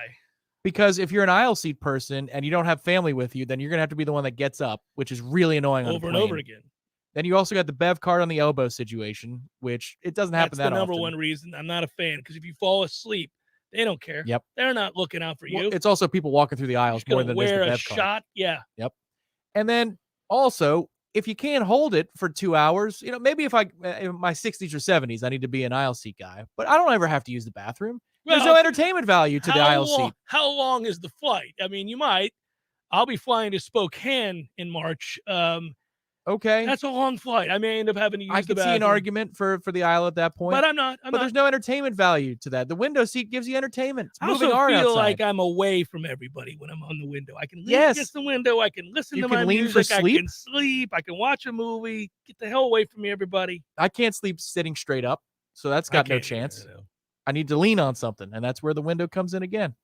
Because if you're an aisle seat person and you don't have family with you, then you're going to have to be the one that gets up, which is really annoying on a Over and plane. over again. Then you also got the Bev card on the elbow situation, which it doesn't happen That's that the number often. one reason I'm not a fan, because if you fall asleep, they don't care. Yep. They're not looking out for you. Well, it's also people walking through the aisles more than there's the wear Bev a card. shot. Yeah. Yep. And then also, if you can't hold it for 2 hours, maybe if in my 60s or 70s, I need to be an aisle seat guy, but I don't ever have to use the bathroom. There's no entertainment value to the aisle seat. How long is the flight? I mean, you might. I'll be flying to Spokane in March. Okay. That's a long flight. I may end up having to use I the could see bathroom. an argument for the aisle at that point. But I'm not. But there's no entertainment value to that. The window seat gives you entertainment. It's I moving also art feel outside. like I'm away from everybody when I'm on the window. I can lean Yes. against the window. I can listen You to can my lean for music. I sleep? can sleep. I can watch a movie. Get the hell away from me, everybody. I can't sleep sitting straight up, so that's got no can't either, chance. I need to lean on something, and that's where the window comes in again.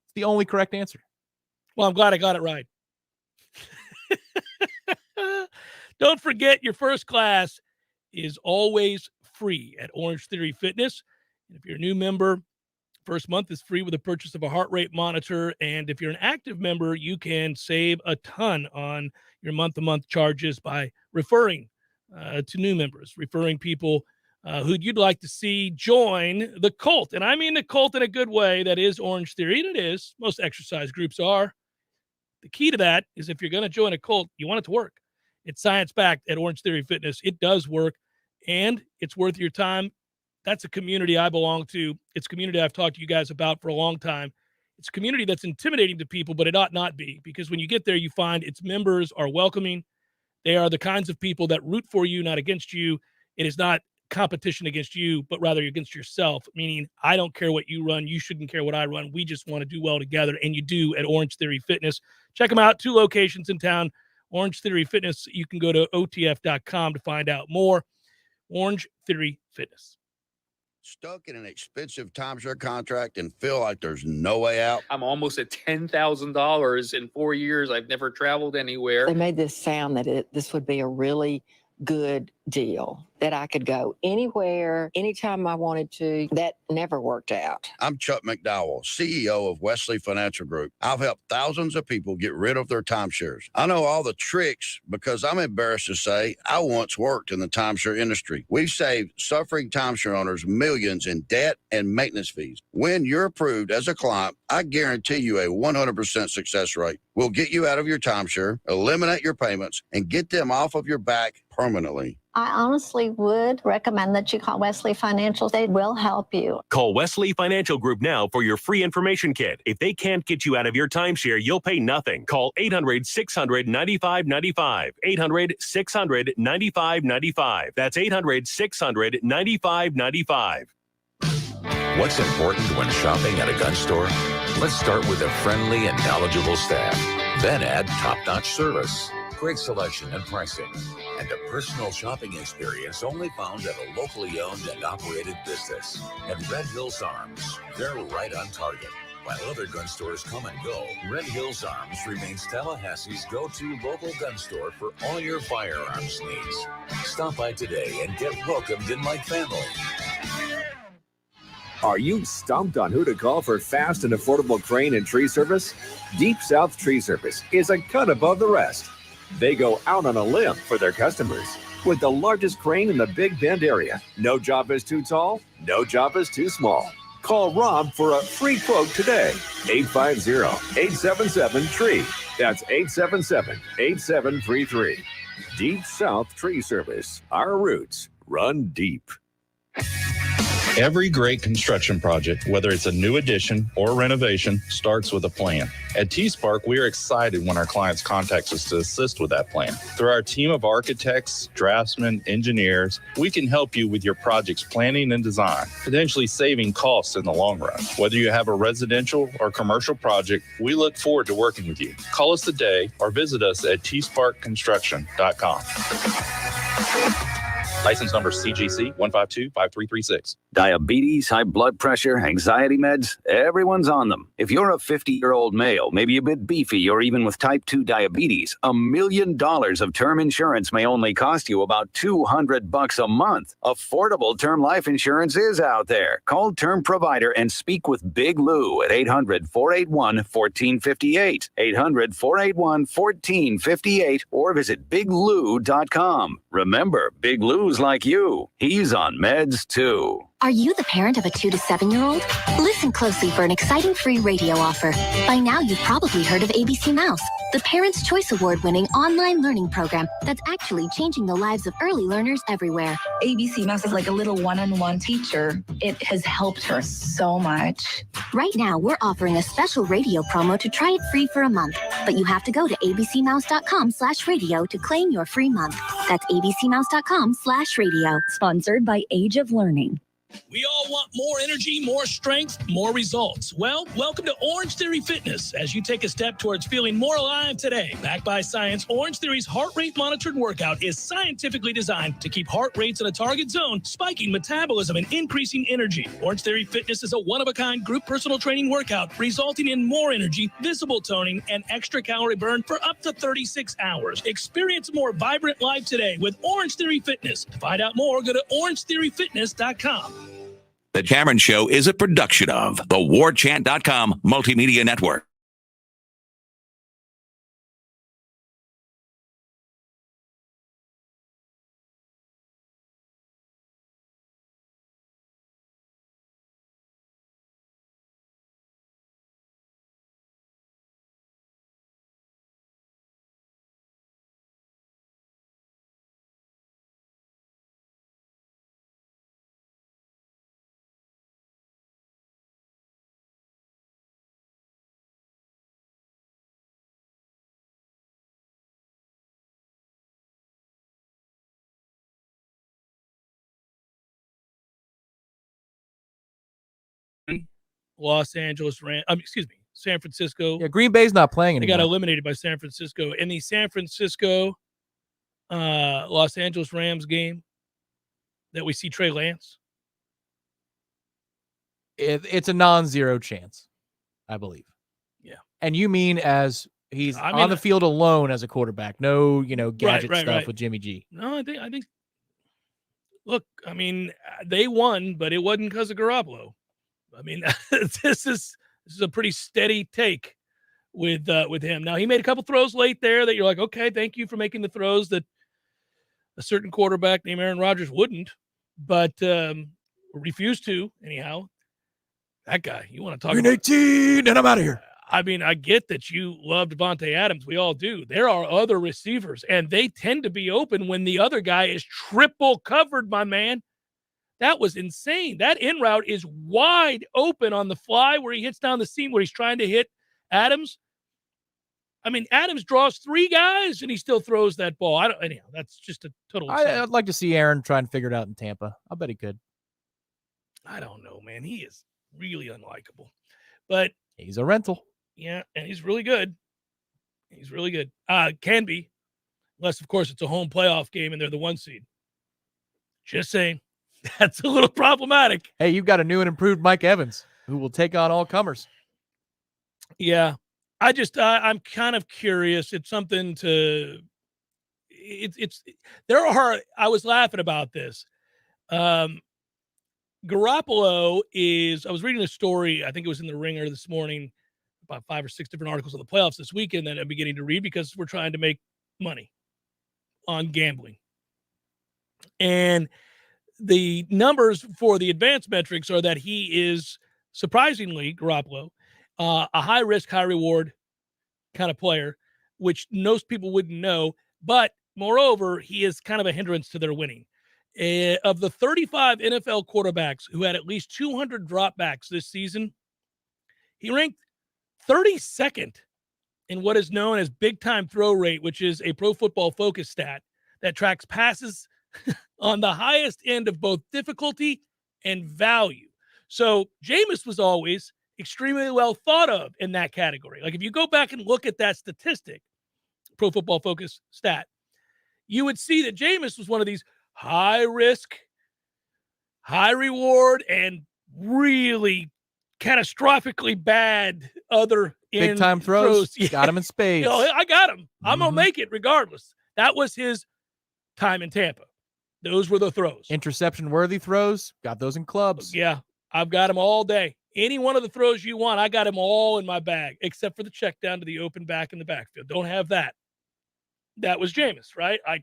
It's the only correct answer. Well, I'm glad I got it right. Don't forget, your first class is always free at Orange Theory Fitness. And if you're a new member, first month is free with the purchase of a heart rate monitor. And if you're an active member, you can save a ton on your month-to-month charges by referring to new members, referring people who you'd like to see join the cult. And I mean the cult in a good way. That is Orange Theory, and it is. Most exercise groups are. The key to that is if you're going to join a cult, you want it to work. It's science-backed at Orange Theory Fitness. It does work, and it's worth your time. That's a community I belong to. It's a community I've talked to you guys about for a long time. It's a community that's intimidating to people, but it ought not be, because when you get there, you find its members are welcoming. They are the kinds of people that root for you, not against you. It is not competition against you, but rather against yourself, meaning I don't care what you run. You shouldn't care what I run. We just want to do well together, and you do at Orange Theory Fitness. Check them out. 2 locations in town. Orange Theory Fitness. You can go to OTF.com to find out more. Orange Theory Fitness. Stuck in an expensive timeshare contract and feel like there's no way out? I'm almost at $10,000 in 4 years. I've never traveled anywhere. They made this sound that this would be a really good deal that I could go anywhere, anytime I wanted to. That never worked out. I'm Chuck McDowell, CEO of Wesley Financial Group. I've helped thousands of people get rid of their timeshares. I know all the tricks because I'm embarrassed to say I once worked in the timeshare industry. We've saved suffering timeshare owners millions in debt and maintenance fees. When you're approved as a client, I guarantee you a 100% success rate. We'll get you out of your timeshare, eliminate your payments, and get them off of your back permanently. I honestly would recommend that you call Wesley Financial. They will help you. Call Wesley Financial Group now for your free information kit. If they can't get you out of your timeshare, you'll pay nothing. Call 800-600-9595. 800-600-9595. That's 800-600-9595. What's important when shopping at a gun store? Let's start with a friendly and knowledgeable staff. Then add top-notch service, great selection and pricing, and a personal shopping experience only found at a locally owned and operated business. And Red Hills Arms, they're right on target. While other gun stores come and go, Red Hills Arms remains Tallahassee's go-to local gun store for all your firearms needs. Stop by today and get welcomed in like family. Are you stumped on who to call for fast and affordable crane and tree service? Deep South Tree Service is a cut above the rest. They go out on a limb for their customers. With the largest crane in the Big Bend area, no job is too tall, no job is too small. Call Rob for a free quote today. 850-877-TREE. That's 877-8733. Deep South Tree Service. Our roots run deep. Every great construction project, whether it's a new addition or renovation, starts with a plan. At T-Spark, we are excited when our clients contact us to assist with that plan. Through our team of architects, draftsmen, engineers, we can help you with your project's planning and design, potentially saving costs in the long run. Whether you have a residential or commercial project, we look forward to working with you. Call us today or visit us at tsparkconstruction.com. License number CGC 1525336. Diabetes, high blood pressure, anxiety meds, everyone's on them. If you're a 50-year-old male, maybe a bit beefy, or even with type 2 diabetes, $1 million of term insurance may only cost you about $200 a month. Affordable term life insurance is out there. Call Term Provider and speak with Big Lou at 800-481-1458. 800-481-1458 or visit biglou.com. Remember, Big Lou's like you. He's on meds too. Are you the parent of a 2 to 7-year-old? Listen closely for an exciting free radio offer. By now, you've probably heard of ABC Mouse, the Parents' Choice Award-winning online learning program that's actually changing the lives of early learners everywhere. ABC Mouse is like a little one-on-one teacher. It has helped her so much. Right now, we're offering a special radio promo to try it free for a month. But you have to go to abcmouse.com/radio to claim your free month. That's abcmouse.com/radio. Sponsored by Age of Learning. We all want more energy, more strength, more results. Well, welcome to Orange Theory Fitness as you take a step towards feeling more alive today. Backed by science, Orange Theory's heart rate monitored workout is scientifically designed to keep heart rates in a target zone, spiking metabolism and increasing energy. Orange Theory Fitness is a one-of-a-kind group personal training workout resulting in more energy, visible toning, and extra calorie burn for up to 36 hours. Experience a more vibrant life today with Orange Theory Fitness. To find out more, go to orangetheoryfitness.com. The Cameron Show is a production of the Warchant.com Multimedia Network. Los Angeles Rams. San Francisco. Yeah, Green Bay's not playing They anymore. got eliminated by San Francisco. In the San Francisco Los Angeles Rams game that we see Trey Lance. It's a non-zero chance, I believe. Yeah. And you mean as He's on the field alone as a quarterback. No, gadget stuff with Jimmy G. No, I think. Look, I mean, they won, but it wasn't because of Garoppolo. I mean, this is a pretty steady take with him. Now, he made a couple throws late there that you're like, okay, thank you for making the throws that a certain quarterback named Aaron Rodgers wouldn't, but refused to anyhow. That guy, you want to talk about 18, and I'm out of here. I mean, I get that you love Devontae Adams. We all do. There are other receivers, and they tend to be open when the other guy is triple covered, my man. That was insane. That in route is wide open on the fly where he hits down the seam where he's trying to hit Adams. I mean, Adams draws 3 guys, and he still throws that ball. Anyhow, that's just a total. I'd like to see Aaron try and figure it out in Tampa. I bet he could. I don't know, man. He is really unlikable. But he's a rental. Yeah, and he's really good. He's really good. Can be. Unless, of course, it's a home playoff game and they're the 1 seed. Just saying. That's a little problematic. Hey, you've got a new and improved Mike Evans who will take on all comers. Yeah. I'm kind of curious. It's something to I was laughing about this. Garoppolo I was reading a story, I think it was in the Ringer this morning, about 5 or 6 different articles on the playoffs this weekend that I'm beginning to read because we're trying to make money on gambling. And the numbers for the advanced metrics are that he is surprisingly, Garoppolo, a high risk, high reward kind of player, which most people wouldn't know. But moreover, he is kind of a hindrance to their winning. Of the 35 NFL quarterbacks who had at least 200 dropbacks this season, he ranked 32nd in what is known as big time throw rate, which is a Pro Football Focus stat that tracks passes on the highest end of both difficulty and value. So Jameis was always extremely well thought of in that category. Like if you go back and look at that statistic, Pro Football Focus stat, you would see that Jameis was one of these high risk, high reward, and really catastrophically bad other big time throws. Yeah. Got him in spades. I got him. I'm going to make it regardless. That was his time in Tampa. Those were the throws. Interception worthy throws. Got those in clubs. Yeah. I've got them all day. Any one of the throws you want, I got them all in my bag, except for the check down to the open back in the backfield. Don't have that. That was Jameis, right? I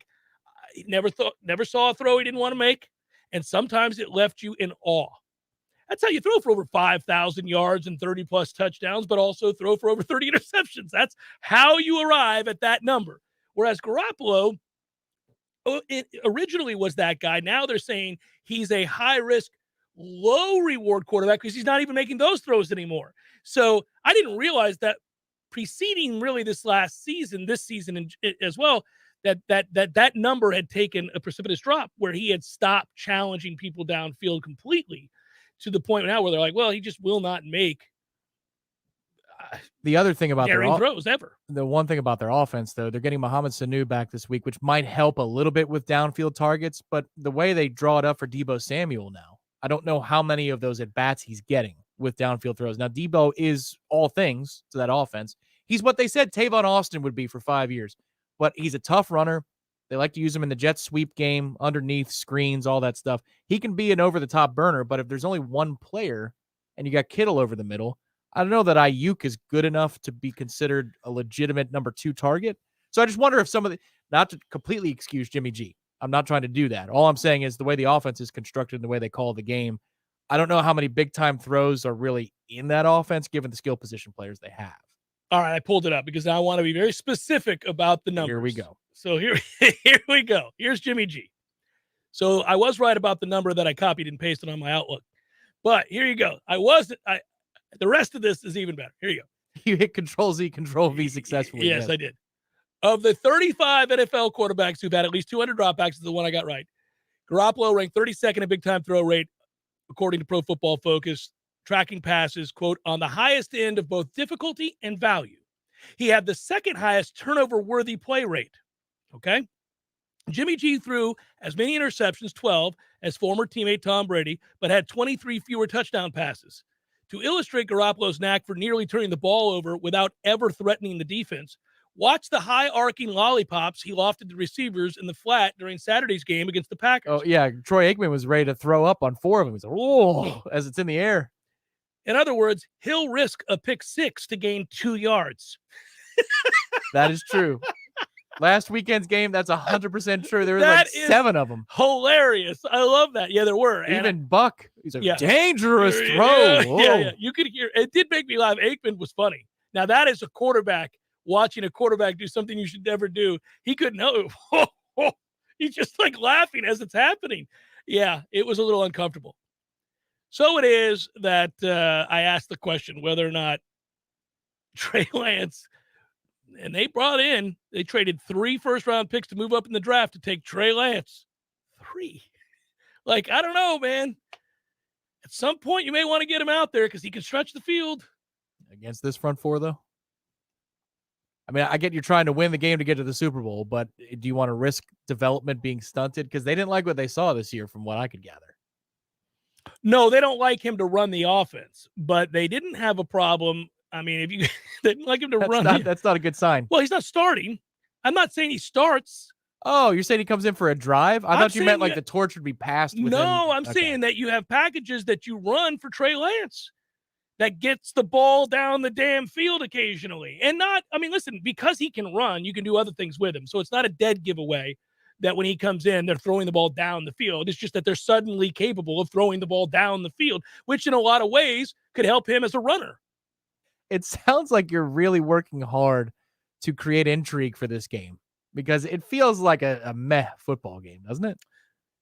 never saw a throw he didn't want to make, and sometimes it left you in awe. That's how you throw for over 5,000 yards and 30-plus touchdowns, but also throw for over 30 interceptions. That's how you arrive at that number. Whereas Garoppolo, it originally was that guy. Now they're saying he's a high-risk, low-reward quarterback because he's not even making those throws anymore. So I didn't realize that preceding really this season as well, that number had taken a precipitous drop where he had stopped challenging people downfield completely to the point now where they're like, well, he just will not make the other thing about their throws ever. The one thing about their offense, though, they're getting Mohamed Sanu back this week, which might help a little bit with downfield targets. But the way they draw it up for Deebo Samuel now, I don't know how many of those at-bats he's getting with downfield throws. Now, Deebo is all things to that offense. He's what they said Tavon Austin would be for 5 years. But he's a tough runner. They like to use him in the jet sweep game, underneath screens, all that stuff. He can be an over-the-top burner, but if there's only one player and you got Kittle over the middle, I don't know that Ayuk is good enough to be considered a legitimate number 2 target. So I just wonder if not to completely excuse Jimmy G. I'm not trying to do that. All I'm saying is the way the offense is constructed and the way they call the game, I don't know how many big-time throws are really in that offense given the skill position players they have. All right, I pulled it up because I want to be very specific about the numbers. Here we go. So here we go. Here's Jimmy G. So I was right about the number that I copied and pasted on my Outlook. But here you go. The rest of this is even better. Here you go. You hit Control-Z, Control-V successfully. Yes, I did. Of the 35 NFL quarterbacks who've had at least 200 dropbacks is the one I got right. Garoppolo ranked 32nd in big-time throw rate, according to Pro Football Focus, tracking passes, quote, on the highest end of both difficulty and value. He had the second highest turnover-worthy play rate, okay? Jimmy G threw as many interceptions, 12, as former teammate Tom Brady, but had 23 fewer touchdown passes. To illustrate Garoppolo's knack for nearly turning the ball over without ever threatening the defense, watch the high-arcing lollipops he lofted to receivers in the flat during Saturday's game against the Packers. Oh, yeah. Troy Aikman was ready to throw up on 4 of them. He's like, oh, as it's in the air. In other words, he'll risk a pick 6 to gain 2 yards. That is true. Last weekend's game, that's 100% true. There were like 7 of them. Hilarious. I love that. Yeah, there were. Even Buck. He's a dangerous throw. Yeah. You could hear. It did make me laugh. Aikman was funny. Now, that is a quarterback watching a quarterback do something you should never do. He couldn't help it. He's just like laughing as it's happening. Yeah, it was a little uncomfortable. So it is that I asked the question whether or not Trey Lance, and they traded 3 first-round picks to move up in the draft to take Trey Lance. 3. Like, I don't know, man. At some point, you may want to get him out there because he can stretch the field. Against this front 4, though? I mean, I get you're trying to win the game to get to the Super Bowl, but do you want to risk development being stunted? Because they didn't like what they saw this year from what I could gather. No, they don't like him to run the offense, but they didn't have a problem. I mean, if you they didn't like him to run. That's not a good sign. Well, he's not starting. I'm not saying he starts. Oh, you're saying he comes in for a drive? I thought you meant like the torch would be passed. No, I'm saying that you have packages that you run for Trey Lance that gets the ball down the damn field occasionally. And listen, because he can run, you can do other things with him. So it's not a dead giveaway that when he comes in, they're throwing the ball down the field. It's just that they're suddenly capable of throwing the ball down the field, which in a lot of ways could help him as a runner. It sounds like you're really working hard to create intrigue for this game because it feels like a meh football game, doesn't it?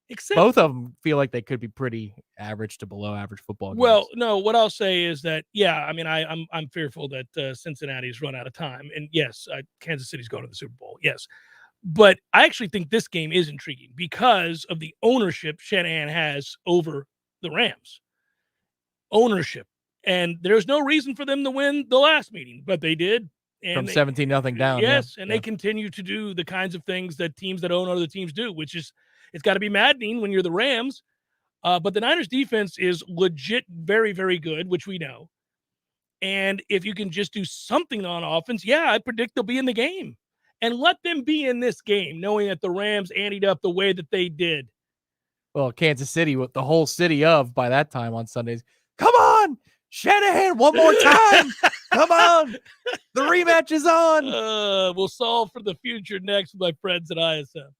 Except both of them feel like they could be pretty average to below average football games. Well, no, what I'll say is that, yeah, I mean, I'm fearful that Cincinnati's run out of time. And yes, Kansas City's going to the Super Bowl. Yes. But I actually think this game is intriguing because of the ownership Shanahan has over the Rams. Ownership. And there's no reason for them to win the last meeting, but they did. And from 17-0 down. Yes, and they continue to do the kinds of things that teams that own other teams do, which is, it's got to be maddening when you're the Rams. But the Niners defense is legit very, very good, which we know. And if you can just do something on offense, yeah, I predict they'll be in the game. And let them be in this game, knowing that the Rams anteed up the way that they did. Well, Kansas City, with the whole city of, by that time on Sundays, come on, Shanahan, one more time. Come on. The rematch is on. We'll solve for the future next with my friends at ISM.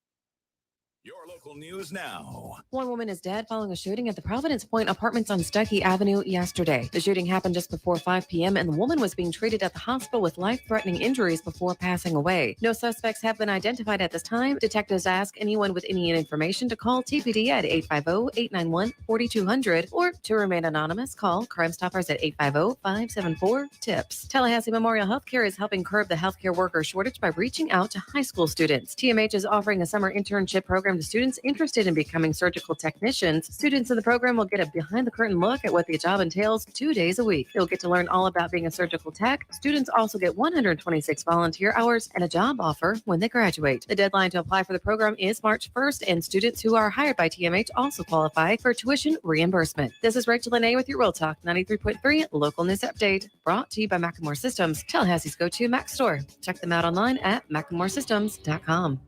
Your local news now. One woman is dead following a shooting at the Providence Point Apartments on Stuckey Avenue yesterday. The shooting happened just before 5 p.m. and the woman was being treated at the hospital with life-threatening injuries before passing away. No suspects have been identified at this time. Detectives ask anyone with any information to call TPD at 850-891-4200 or to remain anonymous, call Crime Stoppers at 850-574-TIPS. Tallahassee Memorial Healthcare is helping curb the healthcare worker shortage by reaching out to high school students. TMH is offering a summer internship program to students interested in becoming surgical technicians. Students in the program will get a behind-the-curtain look at what the job entails 2 days a week. They'll get to learn all about being a surgical tech. Students also get 126 volunteer hours and a job offer when they graduate. The deadline to apply for the program is March 1st, and students who are hired by TMH also qualify for tuition reimbursement. This is Rachel Lene with your Real Talk 93.3 Local News Update, brought to you by Macklemore Systems, Tallahassee's go-to Mac store. Check them out online at MacklemoreSystems.com.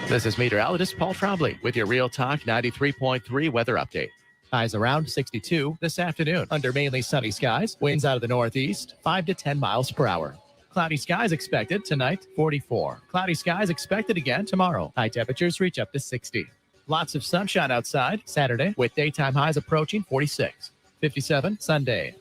This is meteorologist Paul Trombley with your Real Talk 93.3 weather update. Highs around 62 this afternoon under mainly sunny skies. Winds out of the northeast, 5 to 10 miles per hour. Cloudy skies expected tonight, 44. Cloudy skies expected again tomorrow. High temperatures reach up to 60. Lots of sunshine outside Saturday with daytime highs approaching 46. 57 Sunday.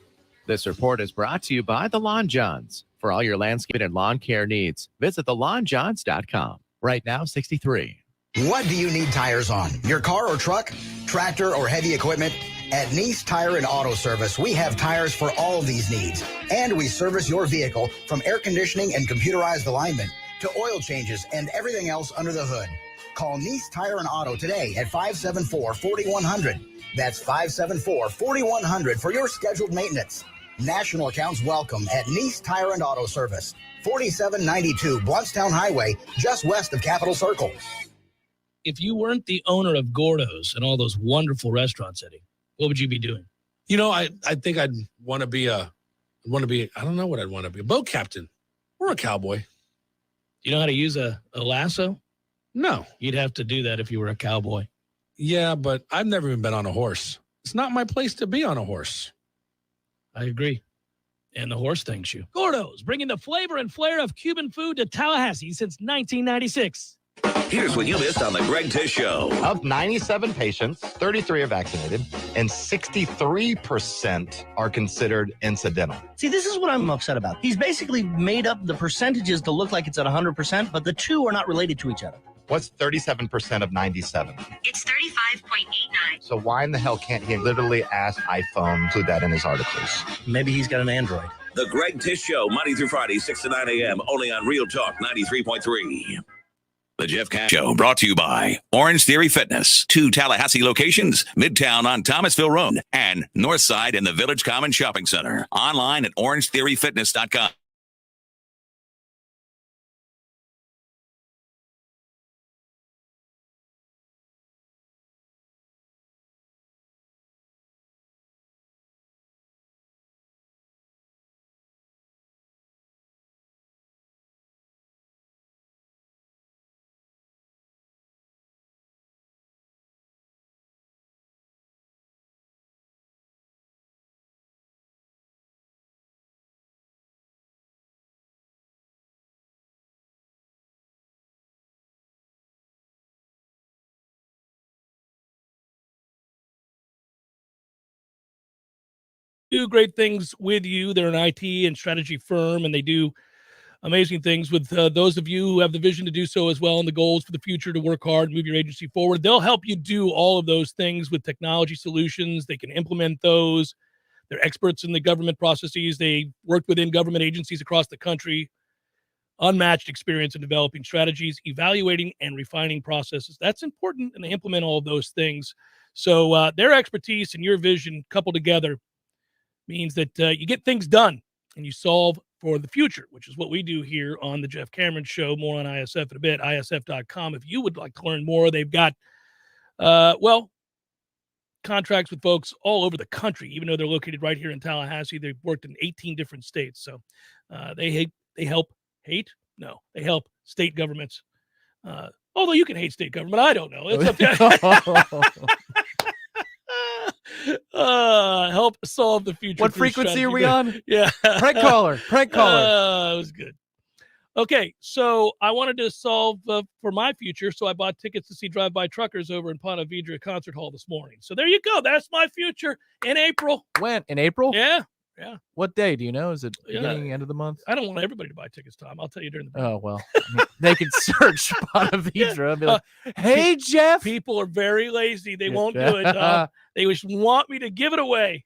This report is brought to you by the Lawn Johns. For all your landscaping and lawn care needs, visit thelawnjohns.com. Right now, 63. What do you need tires on? Your car or truck, tractor or heavy equipment? At Nice Tire and Auto Service, we have tires for all of these needs. And we service your vehicle from air conditioning and computerized alignment to oil changes and everything else under the hood. Call Nice Tire and Auto today at 574-4100. That's 574-4100 for your scheduled maintenance. National accounts welcome at Nice Tire and Auto Service, 4792 Bluntstown Highway, just west of Capitol Circle. If you weren't the owner of Gordo's and all those wonderful restaurants, Eddie, what would you be doing? I think I'd want to be I don't know what I'd want to be. A boat captain or a cowboy. You know how to use a lasso? No. You'd have to do that if you were a cowboy. Yeah, but I've never even been on a horse. It's not my place to be on a horse. I agree. And the horse thanks you. Gordo's, bringing the flavor and flair of Cuban food to Tallahassee since 1996. Here's what you missed on the Greg Tish Show. Of 97 patients, 33 are vaccinated, and 63% are considered incidental. See, this is what I'm upset about. He's basically made up the percentages to look like it's at 100%, but the two are not related to each other. What's 37% of 97? It's 35.89. So why in the hell can't he literally ask iPhone to put that in his articles? Maybe he's got an Android. The Greg Tish Show, Monday through Friday, 6 to 9 a.m., only on Real Talk 93.3. The Jeff Cash Show, brought to you by Orange Theory Fitness. 2 Tallahassee locations, Midtown on Thomasville Road and Northside in the Village Common Shopping Center. Online at orangetheoryfitness.com. Do great things with you. They're an IT and strategy firm, and they do amazing things with those of you who have the vision to do so as well, and the goals for the future to work hard, move your agency forward. They'll help you do all of those things with technology solutions. They can implement those. They're experts in the government processes. They work within government agencies across the country. Unmatched experience in developing strategies, evaluating, and refining processes. That's important, and they implement all of those things. So their expertise and your vision coupled together means that you get things done and you solve for the future, which is what we do here on the Jeff Cameron Show. More on ISF in a bit, isf.com. If you would like to learn more, they've got, contracts with folks all over the country, even though they're located right here in Tallahassee. They've worked in 18 different states. So they help state governments. Although you can hate state government. I don't know. It's up to help solve the future. What frequency are we on? Yeah. Prank caller. That was good. Okay, so I wanted to solve for my future, so I bought tickets to see Drive-By Truckers over in Ponte Vedra Concert Hall this morning. So there you go. That's my future in April. When? In April? Yeah. What day? Do you know? Is it beginning, end of the month? I don't want everybody to buy tickets, Tom. I'll tell you during the break. Oh, well. They can search Ponte Vedra and be like, hey, Jeff. People are very lazy. They won't do it. They just want me to give it away.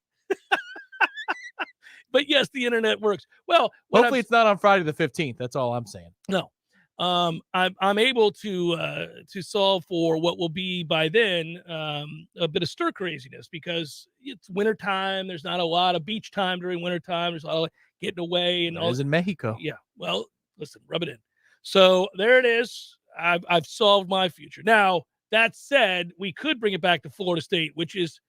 But yes, the internet works. Well, hopefully it's not on Friday the 15th. That's all I'm saying. No. I'm able to solve for what will be by then a bit of stir craziness because it's wintertime. There's not a lot of beach time during wintertime. There's a lot of getting away and all. It is in Mexico. Yeah. Well, listen, rub it in. So there it is. I've solved my future. Now, that said, we could bring it back to Florida State, which is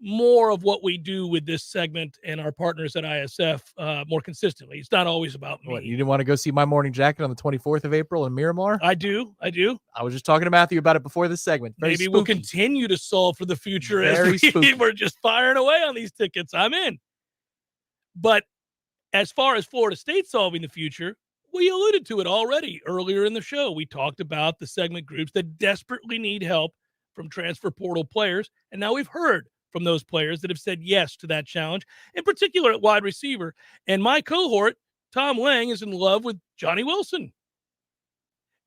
more of what we do with this segment and our partners at ISF more consistently. It's not always about me. What, you didn't want to go see My Morning Jacket on the 24th of April in Miramar? I do. I was just talking to Matthew about it before this segment. Maybe we'll continue to solve for the future as we're just firing away on these tickets. I'm in. But as far as Florida State solving the future, we alluded to it already earlier in the show. We talked about the segment groups that desperately need help from transfer portal players. And now we've heard from those players that have said yes to that challenge, in particular at wide receiver. And my cohort, Tom Lang, is in love with Johnny Wilson.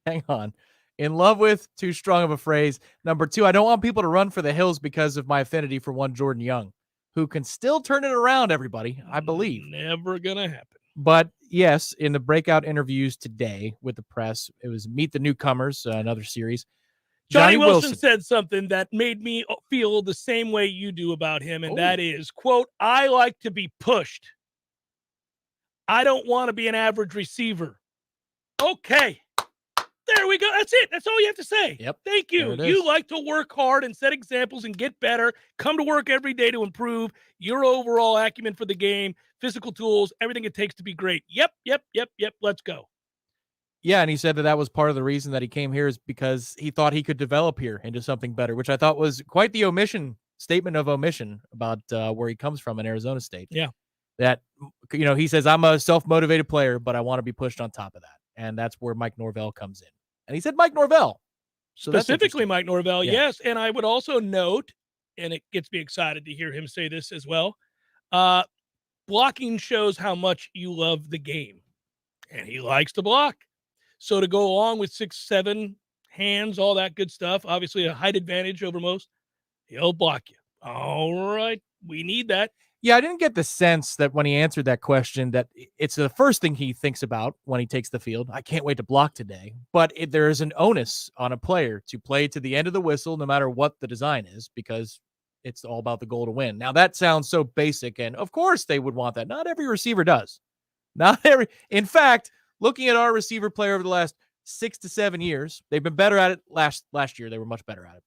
Hang on. In love with, too strong of a phrase. Number 2, I don't want people to run for the hills because of my affinity for one Jordan Young, who can still turn it around, everybody, I believe. Never going to happen. But yes, in the breakout interviews today with the press, it was Meet the Newcomers, another series. Johnny Wilson said something that made me feel the same way you do about him, and that is, quote, I like to be pushed. I don't want to be an average receiver. Okay. There we go. That's it. That's all you have to say. Yep. Thank you. There it You is. like to work hard and set examples and get better. Come to work every day to improve your overall acumen for the game, physical tools, everything it takes to be great. Yep. Let's go. Yeah, and he said that was part of the reason that he came here is because he thought he could develop here into something better, which I thought was quite the statement of omission about where he comes from in Arizona State. Yeah. That, he says, I'm a self-motivated player, but I want to be pushed on top of that. And that's where Mike Norvell comes in. And he said Mike Norvell. So Specifically Mike Norvell, Yeah. yes. And I would also note, and it gets me excited to hear him say this as well, blocking shows how much you love the game. And he likes to block. So to go along with 6'7", hands, all that good stuff, obviously a height advantage over most, he'll block you. All right. We need that. Yeah, I didn't get the sense that when he answered that question that it's the first thing he thinks about when he takes the field. I can't wait to block today. But there is an onus on a player to play to the end of the whistle no matter what the design is, because it's all about the goal to win. Now, that sounds so basic, and of course they would want that. Not every receiver does. In fact, looking at our receiver player over the last 6 to 7 years, they've been better at it. Last year, they were much better at it.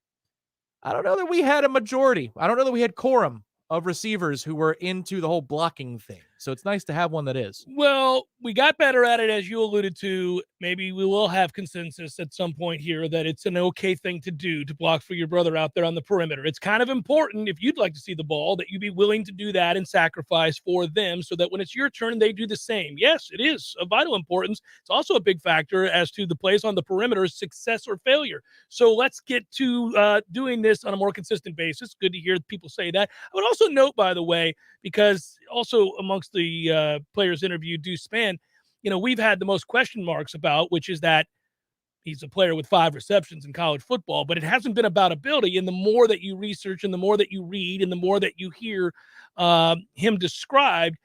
I don't know that we had a majority. I don't know that we had quorum of receivers who were into the whole blocking thing. So it's nice to have one that is. Well, we got better at it, as you alluded to. Maybe we will have consensus at some point here that it's an okay thing to do to block for your brother out there on the perimeter. It's kind of important, if you'd like to see the ball, that you be willing to do that and sacrifice for them so that when it's your turn, they do the same. Yes, it is of vital importance. It's also a big factor as to the plays on the perimeter, success or failure. So let's get to doing this on a more consistent basis. Good to hear people say that. I would also note, by the way, because also amongst the players interviewed, Deuce Spann, we've had the most question marks about, which is that he's a player with 5 receptions in college football, but it hasn't been about ability. And the more that you research and the more that you read and the more that you hear him described,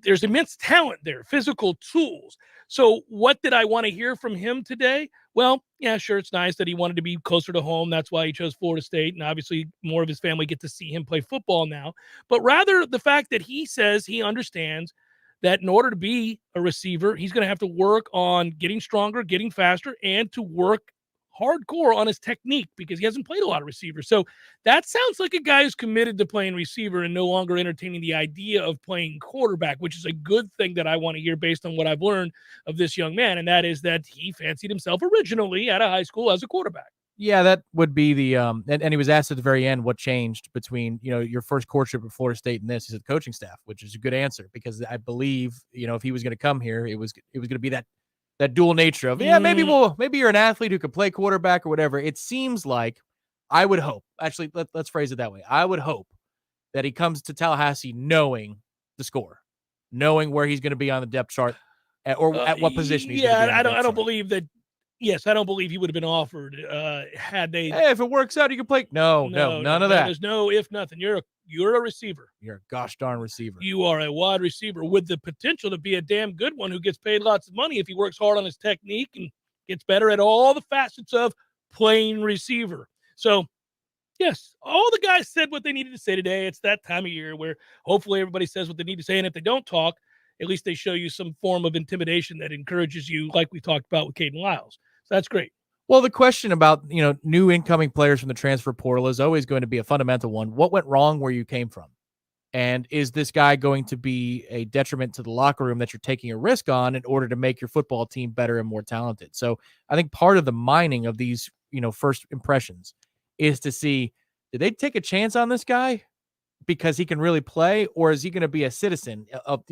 there's immense talent there, physical tools. So what did I want to hear from him today? Well, yeah, sure, it's nice that he wanted to be closer to home. That's why he chose Florida State, and obviously more of his family get to see him play football now. But rather the fact that he says he understands that in order to be a receiver, he's going to have to work on getting stronger, getting faster, and to work hardcore on his technique because he hasn't played a lot of receivers. So that sounds like a guy who's committed to playing receiver and no longer entertaining the idea of playing quarterback, which is a good thing that I want to hear based on what I've learned of this young man. And that is that he fancied himself originally out of high school as a quarterback. Yeah, that would be the and he was asked at the very end what changed between, your first courtship at Florida State and this. He said the coaching staff, which is a good answer because I believe, if he was going to come here, it was going to be that dual nature of, maybe you're an athlete who could play quarterback or whatever. It seems like, I would hope, actually, let's phrase it that way. I would hope that he comes to Tallahassee knowing the score, knowing where he's going to be on the depth chart or at what position he's going to be. I don't believe that. Yes, I don't believe he would have been offered had they. Hey, if it works out, you can play. No, none of that. There's no if nothing. You're a receiver. You're a gosh darn receiver. You are a wide receiver with the potential to be a damn good one who gets paid lots of money if he works hard on his technique and gets better at all the facets of playing receiver. So, yes, all the guys said what they needed to say today. It's that time of year where hopefully everybody says what they need to say, and if they don't talk, at least they show you some form of intimidation that encourages you, like we talked about with Caden Lyles. So that's great. Well, the question about, new incoming players from the transfer portal is always going to be a fundamental one. What went wrong where you came from? And is this guy going to be a detriment to the locker room that you're taking a risk on in order to make your football team better and more talented? So I think part of the mining of these, first impressions is to see, did they take a chance on this guy because he can really play, or is he going to be a citizen of,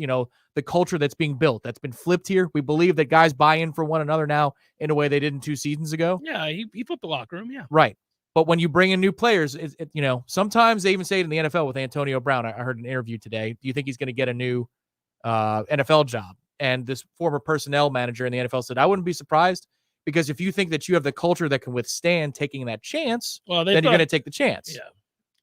the culture that's being built, that's been flipped here? We believe that guys buy in for one another now in a way they didn't 2 seasons ago. Yeah, he flipped the locker room, yeah. Right. But when you bring in new players, sometimes they even say it in the NFL with Antonio Brown. I heard an interview today. Do you think he's going to get a new NFL job? And this former personnel manager in the NFL said, I wouldn't be surprised, because if you think that you have the culture that can withstand taking that chance, then you're going to take the chance. Yeah.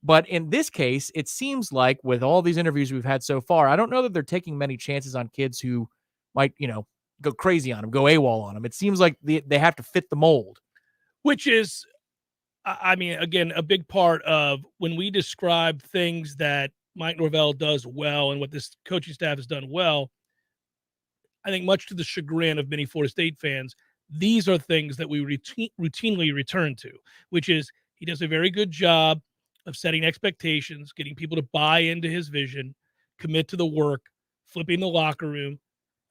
But in this case, it seems like with all these interviews we've had so far, I don't know that they're taking many chances on kids who might, go crazy on them, go AWOL on them. It seems like they have to fit the mold. Which is, again, a big part of when we describe things that Mike Norvell does well and what this coaching staff has done well. I think much to the chagrin of many Florida State fans, these are things that we routinely return to, which is he does a very good job of setting expectations, getting people to buy into his vision, commit to the work, flipping the locker room,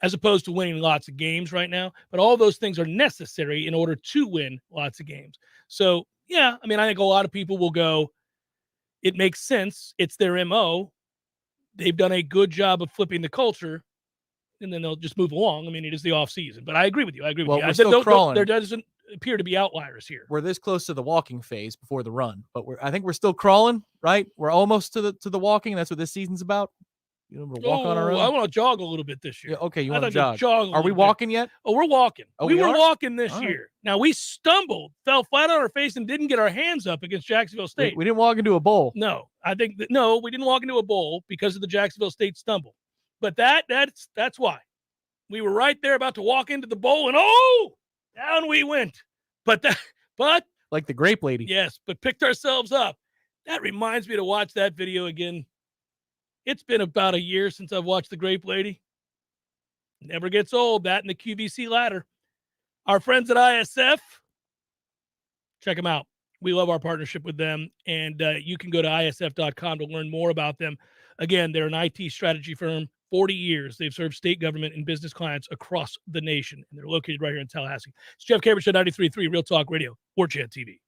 as opposed to winning lots of games right now. But all those things are necessary in order to win lots of games. So, yeah, I mean, I think a lot of people will go, it makes sense. It's their MO. They've done a good job of flipping the culture, and then they'll just move along. I mean, it is the offseason. But I agree with you. Well, we're still crawling. There doesn't appear to be outliers here. We're this close to the walking phase before the run, but I think we're still crawling, right? We're almost to the walking. That's what this season's about. You know, we're walking on our own. I want to jog a little bit this year. Yeah, okay, you I'd want to like jog. Are we walking yet? Oh, we're walking. Oh, we were are? walking this All right. year. Now, we stumbled, fell flat on our face, and didn't get our hands up against Jacksonville State. We didn't walk into a bowl. No, I think no, we didn't walk into a bowl because of the Jacksonville State stumble. But that's why. We were right there about to walk into the bowl, and down we went. But like the grape lady. Yes, but picked ourselves up. That reminds me to watch that video again. It's been about a year since I've watched the grape lady. Never gets old, that and the QVC ladder. Our friends at ISF, check them out. We love our partnership with them, and you can go to isf.com to learn more about them. Again, they're an IT strategy firm. 40 years. They've served state government and business clients across the nation, and they're located right here in Tallahassee. It's Jeff Cameron Show, 93.3 Real Talk Radio, Warchant TV.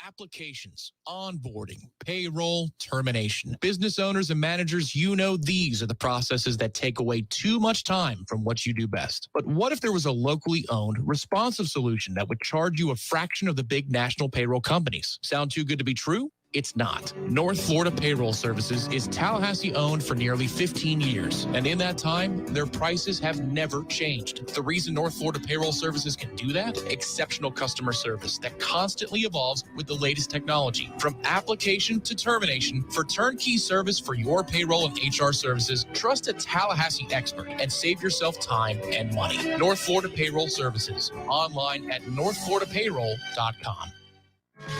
Applications, onboarding, payroll, termination. Business owners and managers, these are the processes that take away too much time from what you do best. But what if there was a locally owned, responsive solution that would charge you a fraction of the big national payroll companies? Sound too good to be true? It's not. North Florida Payroll Services is Tallahassee owned for nearly 15 years. And in that time, their prices have never changed. The reason North Florida Payroll Services can do that? Exceptional customer service that constantly evolves with the latest technology. From application to termination, for turnkey service for your payroll and HR services, trust a Tallahassee expert and save yourself time and money. North Florida Payroll Services. Online at northfloridapayroll.com.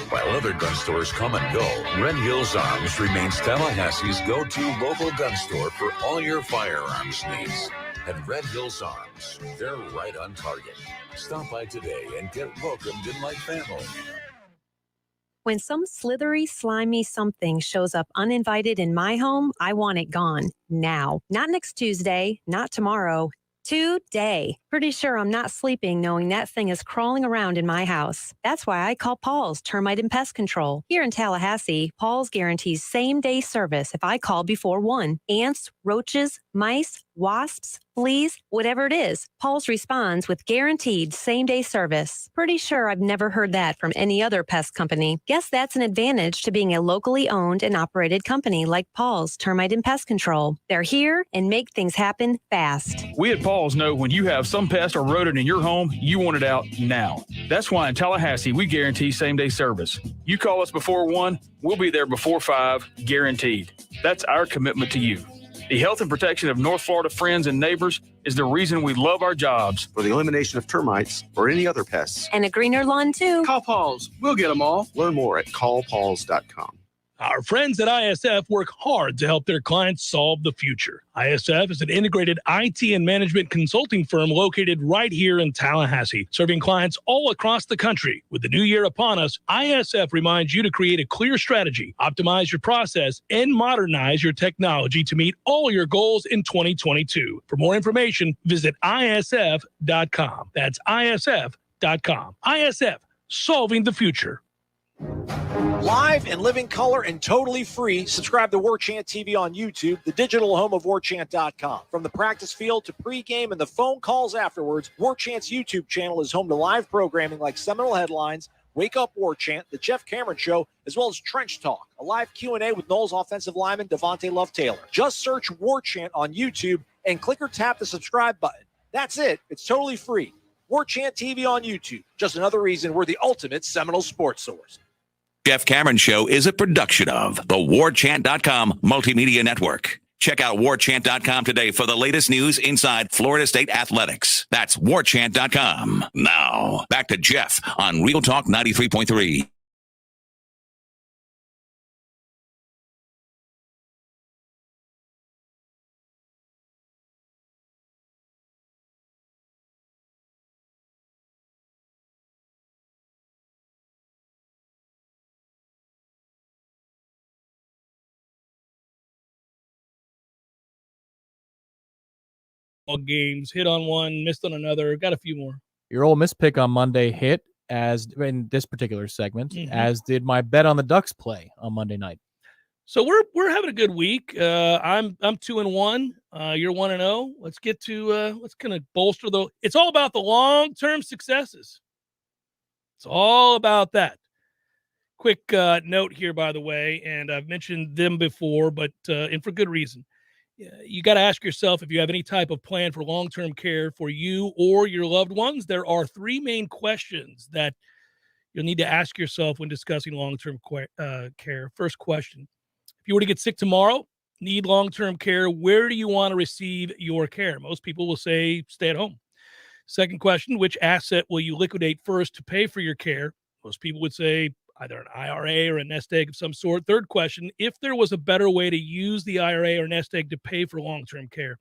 While other gun stores come and go, Red Hills Arms remains Tallahassee's go-to local gun store for all your firearms needs. At Red Hills Arms, they're right on target. Stop by today and get welcomed in like family. When some slithery, slimy something shows up uninvited in my home, I want it gone now. Not next Tuesday, not tomorrow. Today. Pretty sure I'm not sleeping knowing that thing is crawling around in my house. That's why I call Paul's Termite and Pest Control. Here in Tallahassee, Paul's guarantees same-day service if I call before 1. Ants, roaches, mice, wasps, fleas, whatever it is, Paul's responds with guaranteed same-day service. Pretty sure I've never heard that from any other pest company. Guess that's an advantage to being a locally owned and operated company like Paul's Termite and Pest Control. They're here and make things happen fast. We at Paul's know when you have some pest or rodent in your home, you want it out now. That's why in Tallahassee, we guarantee same-day service. You call us before 1, we'll be there before 5, guaranteed. That's our commitment to you. The health and protection of North Florida friends and neighbors is the reason we love our jobs. For the elimination of termites or any other pests. And a greener lawn, too. Call Paul's. We'll get them all. Learn more at callpauls.com. Our friends at ISF work hard to help their clients solve the future. ISF is an integrated IT and management consulting firm located right here in Tallahassee, serving clients all across the country. With the new year upon us, ISF reminds you to create a clear strategy, optimize your process, and modernize your technology to meet all your goals in 2022. For more information, visit isf.com. That's isf.com. ISF, solving the future. Live and living color and totally free. Subscribe to Warchant TV on YouTube, the digital home of Warchant.com. From the practice field to pregame and the phone calls afterwards, Warchant's YouTube channel is home to live programming like Seminole Headlines, Wake Up Warchant, The Jeff Cameron Show, as well as Trench Talk, a live Q&A with Noles offensive lineman Devontae Love-Taylor. Just search Warchant on YouTube and click or tap the subscribe button. That's it. It's totally free. Warchant TV on YouTube. Just another reason we're the ultimate Seminole sports source. Jeff Cameron Show is a production of the Warchant.com Multimedia Network. Check out Warchant.com today for the latest news inside Florida State athletics. That's Warchant.com. Now, back to Jeff on Real Talk 93.3. games. Hit on one, missed on another. Got a few more. Your Ole Miss pick on Monday hit as in this particular segment, Mhm. as did my bet on the Ducks play on Monday night. So we're having a good week. I'm 2-1. You're 1-0. Let's get to let's kind of bolster the. It's all about the long-term successes. It's all about that. Quick note here, by the way, and I've mentioned them before, but and for good reason. You got to ask yourself if you have any type of plan for long-term care for you or your loved ones. There are three main questions that you'll need to ask yourself when discussing long-term care. First question: if you were to get sick tomorrow, need long-term care, where do you want to receive your care? Most people will say stay at home. Second question: which asset will you liquidate first to pay for your care? Most people would say either an IRA or a nest egg of some sort. Third question: if there was a better way to use the IRA or nest egg to pay for long-term care,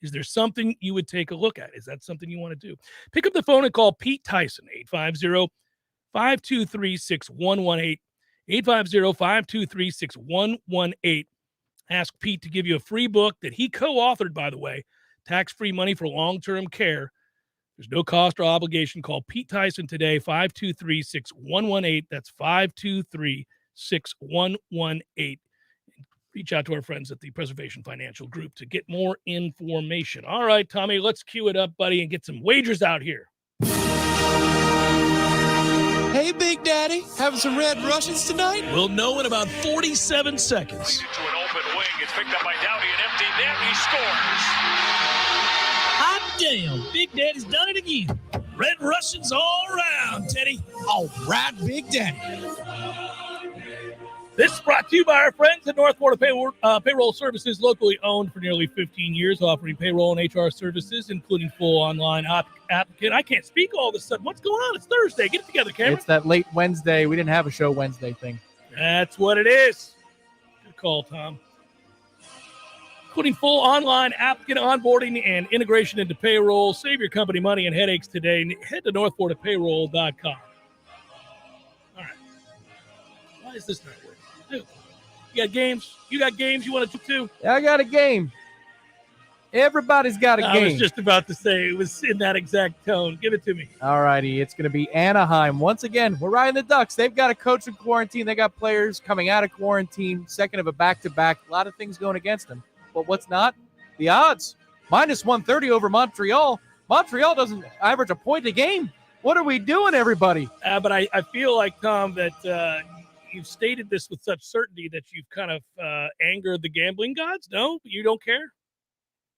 is there something you would take a look at? Is that something you want to do? Pick up the phone and call Pete Tyson, 850-523-6118, 850-523-6118. Ask Pete to give you a free book that he co-authored, by the way, Tax-Free Money for Long-Term Care. There's no cost or obligation. Call Pete Tyson today, 523-6118. That's 523-6118. Reach out to our friends at the Preservation Financial Group to get more information. All right, Tommy, let's cue it up, buddy, and get some wagers out here. Hey, Big Daddy, having some Red Russians tonight? We'll know in about 47 seconds. To an open wing. It's picked up by Dowdy, an empty net. He scores. Hot damn, Big Daddy's done it again. Red Russians all around, Teddy. All right, Big Daddy. This is brought to you by our friends at North Florida Payroll Services, locally owned for nearly 15 years, offering payroll and HR services, including full online applicant. I can't speak all of a sudden. What's going on? It's Thursday. Get it together, Cameron. It's that late Wednesday. We didn't have a show Wednesday thing. That's what it is. Good call, Tom. Including full online applicant onboarding and integration into payroll. Save your company money and headaches today. Head to northfloridapayroll.com. All right. Why is this not working? You got games? You got games you want to do too? I got a game. Everybody's got a game. I was just about to say it was in that exact tone. Give it to me. All righty. It's going to be Anaheim. Once again, we're riding the Ducks. They've got a coach in quarantine. They got players coming out of quarantine. Second of a back-to-back. A lot of things going against them. But what's not? The odds. -130 over Montreal. Montreal doesn't average a point a game. What are we doing, everybody? But I feel like, Tom, that you've stated this with such certainty that you've kind of angered the gambling gods. No? You don't care?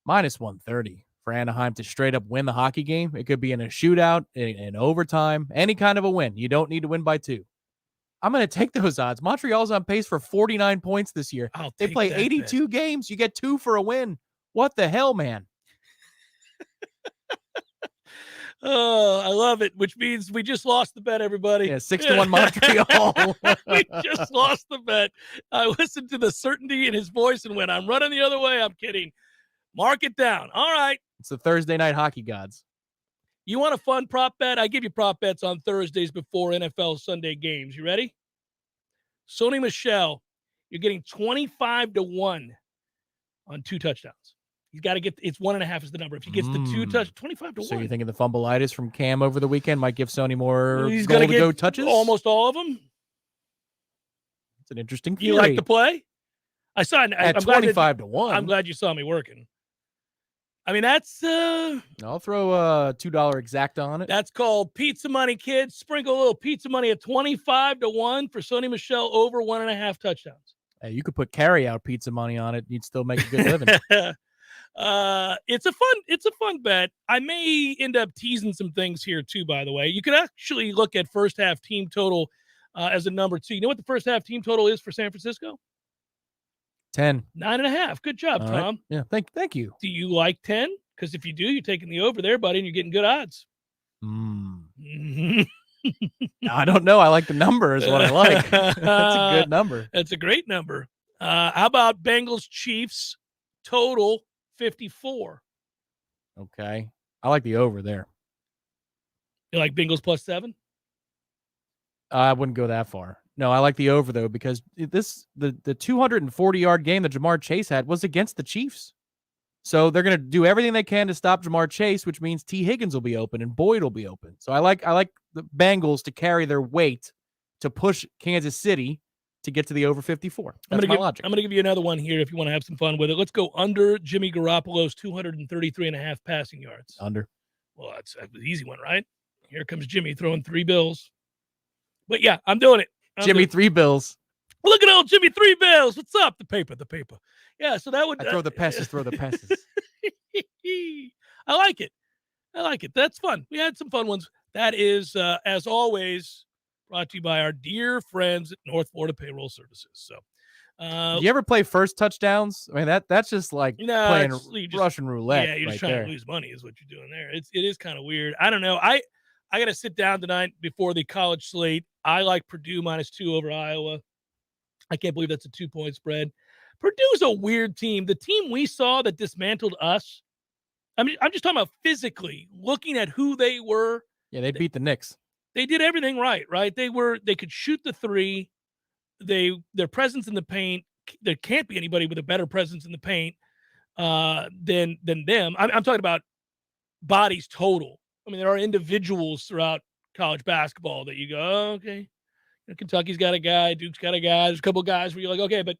-130 for Anaheim to straight up win the hockey game. It could be in a shootout, in overtime, any kind of a win. You don't need to win by 2. I'm going to take those odds. Montreal's on pace for 49 points this year. They play 82 games. You get 2 for a win. What the hell, man? Oh, I love it, which means we just lost the bet, everybody. Yeah, 6-1 Montreal. We just lost the bet. I listened to the certainty in his voice and went, I'm running the other way. I'm kidding. Mark it down. All right. It's the Thursday night hockey gods. You want a fun prop bet? I give you prop bets on Thursdays before NFL Sunday games. You ready? Sony Michel, you're getting 25-1 on 2 touchdowns. He's got to get, it's 1.5 is the number. If he gets the 2 touchdowns, 25-1. So you're thinking the fumbleitis from Cam over the weekend might give Sony more He's going to go touches? Almost all of them. It's an interesting theory. You like the play? I saw it. At 25-1. I'm glad you saw me working. I mean, that's I'll throw a $2 exacta on it. That's called pizza money, kids. Sprinkle a little pizza money at 25-1 for Sony Michel over 1.5 touchdowns. Hey, you could put carry out pizza money on it. You'd still make a good living. It's a fun bet. I may end up teasing some things here too, by the way. You could actually look at first half team total as a number 2. You know what the first half team total is for San Francisco? 10. 9.5. Good job, All Tom. Right. Yeah, thank you. Do you like 10? Because if you do, you're taking the over there, buddy, and you're getting good odds. I don't know. I like the number is what I like. That's a good number. That's a great number. How about Bengals Chiefs total 54? Okay. I like the over there. You like Bengals +7? I wouldn't go that far. No, I like the over, though, because the 240-yard game that Jamar Chase had was against the Chiefs. So they're going to do everything they can to stop Jamar Chase, which means T. Higgins will be open and Boyd will be open. So I like the Bengals to carry their weight to push Kansas City to get to the over 54. That's my logic. I'm going to give you another one here if you want to have some fun with it. Let's go under Jimmy Garoppolo's 233.5 passing yards. Under. Well, that's an easy one, right? Here comes Jimmy throwing 3 bills. But yeah, I'm doing it. Jimmy 3 bills. Look at old Jimmy 3 bills. What's up? The paper. Yeah, so that would throw the passes. I like it. That's fun. We had some fun ones. That is, as always, brought to you by our dear friends at North Florida Payroll Services. So, do you ever play first touchdowns? I mean, that's just like playing Russian roulette. Yeah, you're just right trying to lose money is what you're doing there. It is kind of weird. I don't know. I got to sit down tonight before the college slate. I like Purdue -2 over Iowa. I can't believe that's a 2-point spread. Purdue's a weird team. The team we saw that dismantled us. I mean, I'm just talking about physically looking at who they were. Yeah, they beat the Knicks. They did everything right? They could shoot the 3. Their presence in the paint. There can't be anybody with a better presence in the paint than them. I'm talking about bodies total. I mean, there are individuals throughout college basketball that you go, oh, okay. Kentucky's got a guy, Duke's got a guy. There's a couple of guys where you're like, okay, but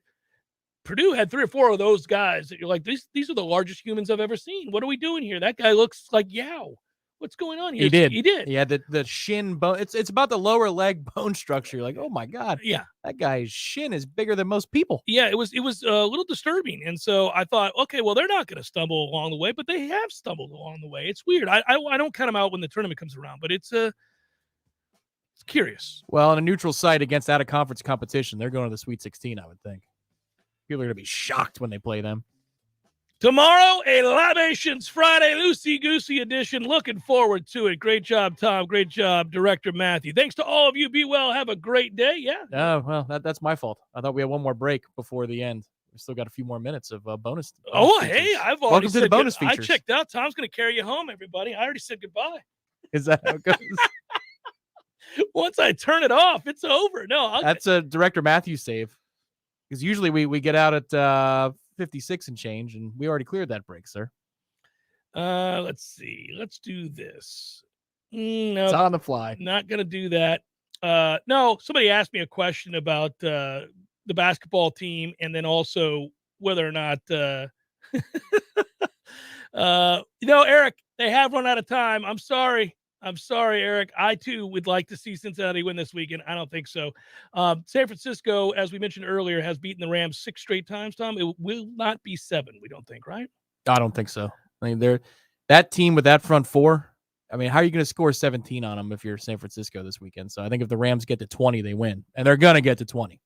Purdue had 3 or 4 of those guys that you're like, these are the largest humans I've ever seen. What are we doing here? That guy looks like Yao. What's going on here? He did. He had the shin bone. It's about the lower leg bone structure. You're like, oh my God. Yeah. That guy's shin is bigger than most people. Yeah, it was a little disturbing. And so I thought, okay, well, they're not going to stumble along the way, but they have stumbled along the way. It's weird. I don't count them out when the tournament comes around, but it's curious. Well, on a neutral site against out-of-conference competition, they're going to the Sweet 16, I would think. People are going to be shocked when they play them. Tomorrow, a Libations Friday loosey-goosey edition. Looking forward to it. Great job, Tom. Great job, Director Matthew. Thanks to all of you. Be well. Have a great day. Yeah. Oh, well, that's my fault. I thought we had one more break before the end. We still got a few more minutes of bonus. Oh, features. hey, I've already Welcome to the bonus I features. checked out. Tom's going to carry you home, everybody. I already said goodbye. Is that how it goes? Once I turn it off, it's over. No, that's a Director Matthew save. Because usually we get out at 56 and change, and we already cleared that break, sir. Let's see. Let's do this. No, it's on the fly. Not going to do that. No, somebody asked me a question about the basketball team, and then also whether or not, Eric, they have run out of time. I'm sorry, Eric. I, too, would like to see Cincinnati win this weekend. I don't think so. San Francisco, as we mentioned earlier, has beaten the Rams 6 straight times, Tom. It will not be 7, we don't think, right? I don't think so. I mean, that team with that front 4, I mean, how are you going to score 17 on them if you're San Francisco this weekend? So I think if the Rams get to 20, they win. And they're going to get to 20.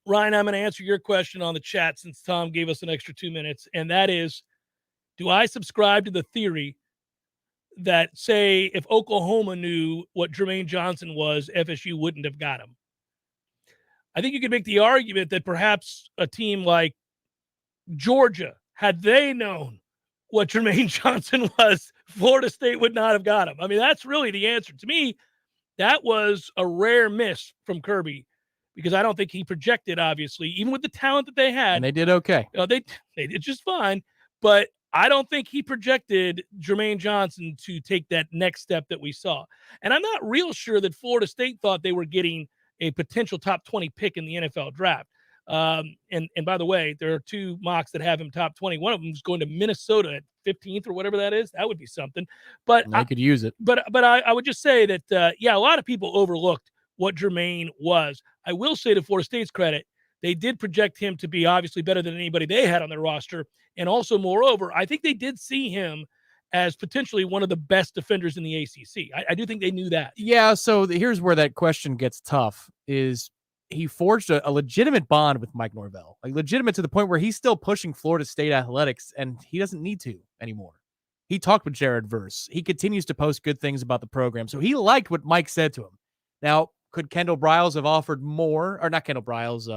Ryan, I'm going to answer your question on the chat since Tom gave us an extra 2 minutes, and that is, do I subscribe to the theory that, say, if Oklahoma knew what Jermaine Johnson was, FSU wouldn't have got him? I think you could make the argument that perhaps a team like Georgia, had they known what Jermaine Johnson was, Florida State would not have got him. I mean, that's really the answer. To me, that was a rare miss from Kirby, because I don't think he projected, obviously, even with the talent that they had. And they did okay. They did just fine, but I don't think he projected Jermaine Johnson to take that next step that we saw. And I'm not real sure that Florida State thought they were getting a potential top 20 pick in the NFL draft. And by the way, there are 2 mocks that have him top 20. One of them is going to Minnesota at 15th or whatever that is. That would be something. But I could use it. But I would just say that, a lot of people overlooked what Jermaine was. I will say, to Florida State's credit, they did project him to be obviously better than anybody they had on their roster. And also, moreover, I think they did see him as potentially one of the best defenders in the ACC. I do think they knew that. Yeah, so here's where that question gets tough, is he forged a legitimate bond with Mike Norvell. Like, legitimate to the point where he's still pushing Florida State athletics, and he doesn't need to anymore. He talked with Jared Verse. He continues to post good things about the program. So he liked what Mike said to him. Now, could Kendall Briles have offered more? Or not Kendall Briles,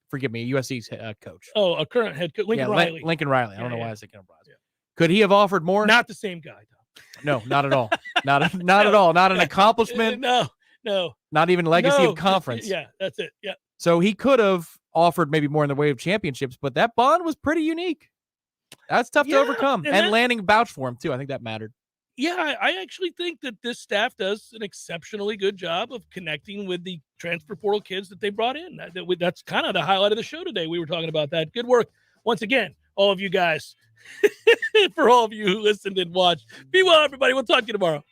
forgive me, USC's coach. Oh, a current head coach, Lincoln Riley. Lincoln Riley. I don't know why I said Kendall Briles. Yeah. Could he have offered more? Not the same guy, Tom. No, not at all. Not at all. Not an accomplishment. No. Not even legacy of conference. Yeah, that's it. Yeah. So he could have offered maybe more in the way of championships, but that bond was pretty unique. That's tough to overcome. And that, Lanning vouched for him, too. I think that mattered. Yeah, I actually think that this staff does an exceptionally good job of connecting with the transfer portal kids that they brought in. That's kind of the highlight of the show today. We were talking about that. Good work. Once again, all of you guys, for all of you who listened and watched. Be well, everybody. We'll talk to you tomorrow.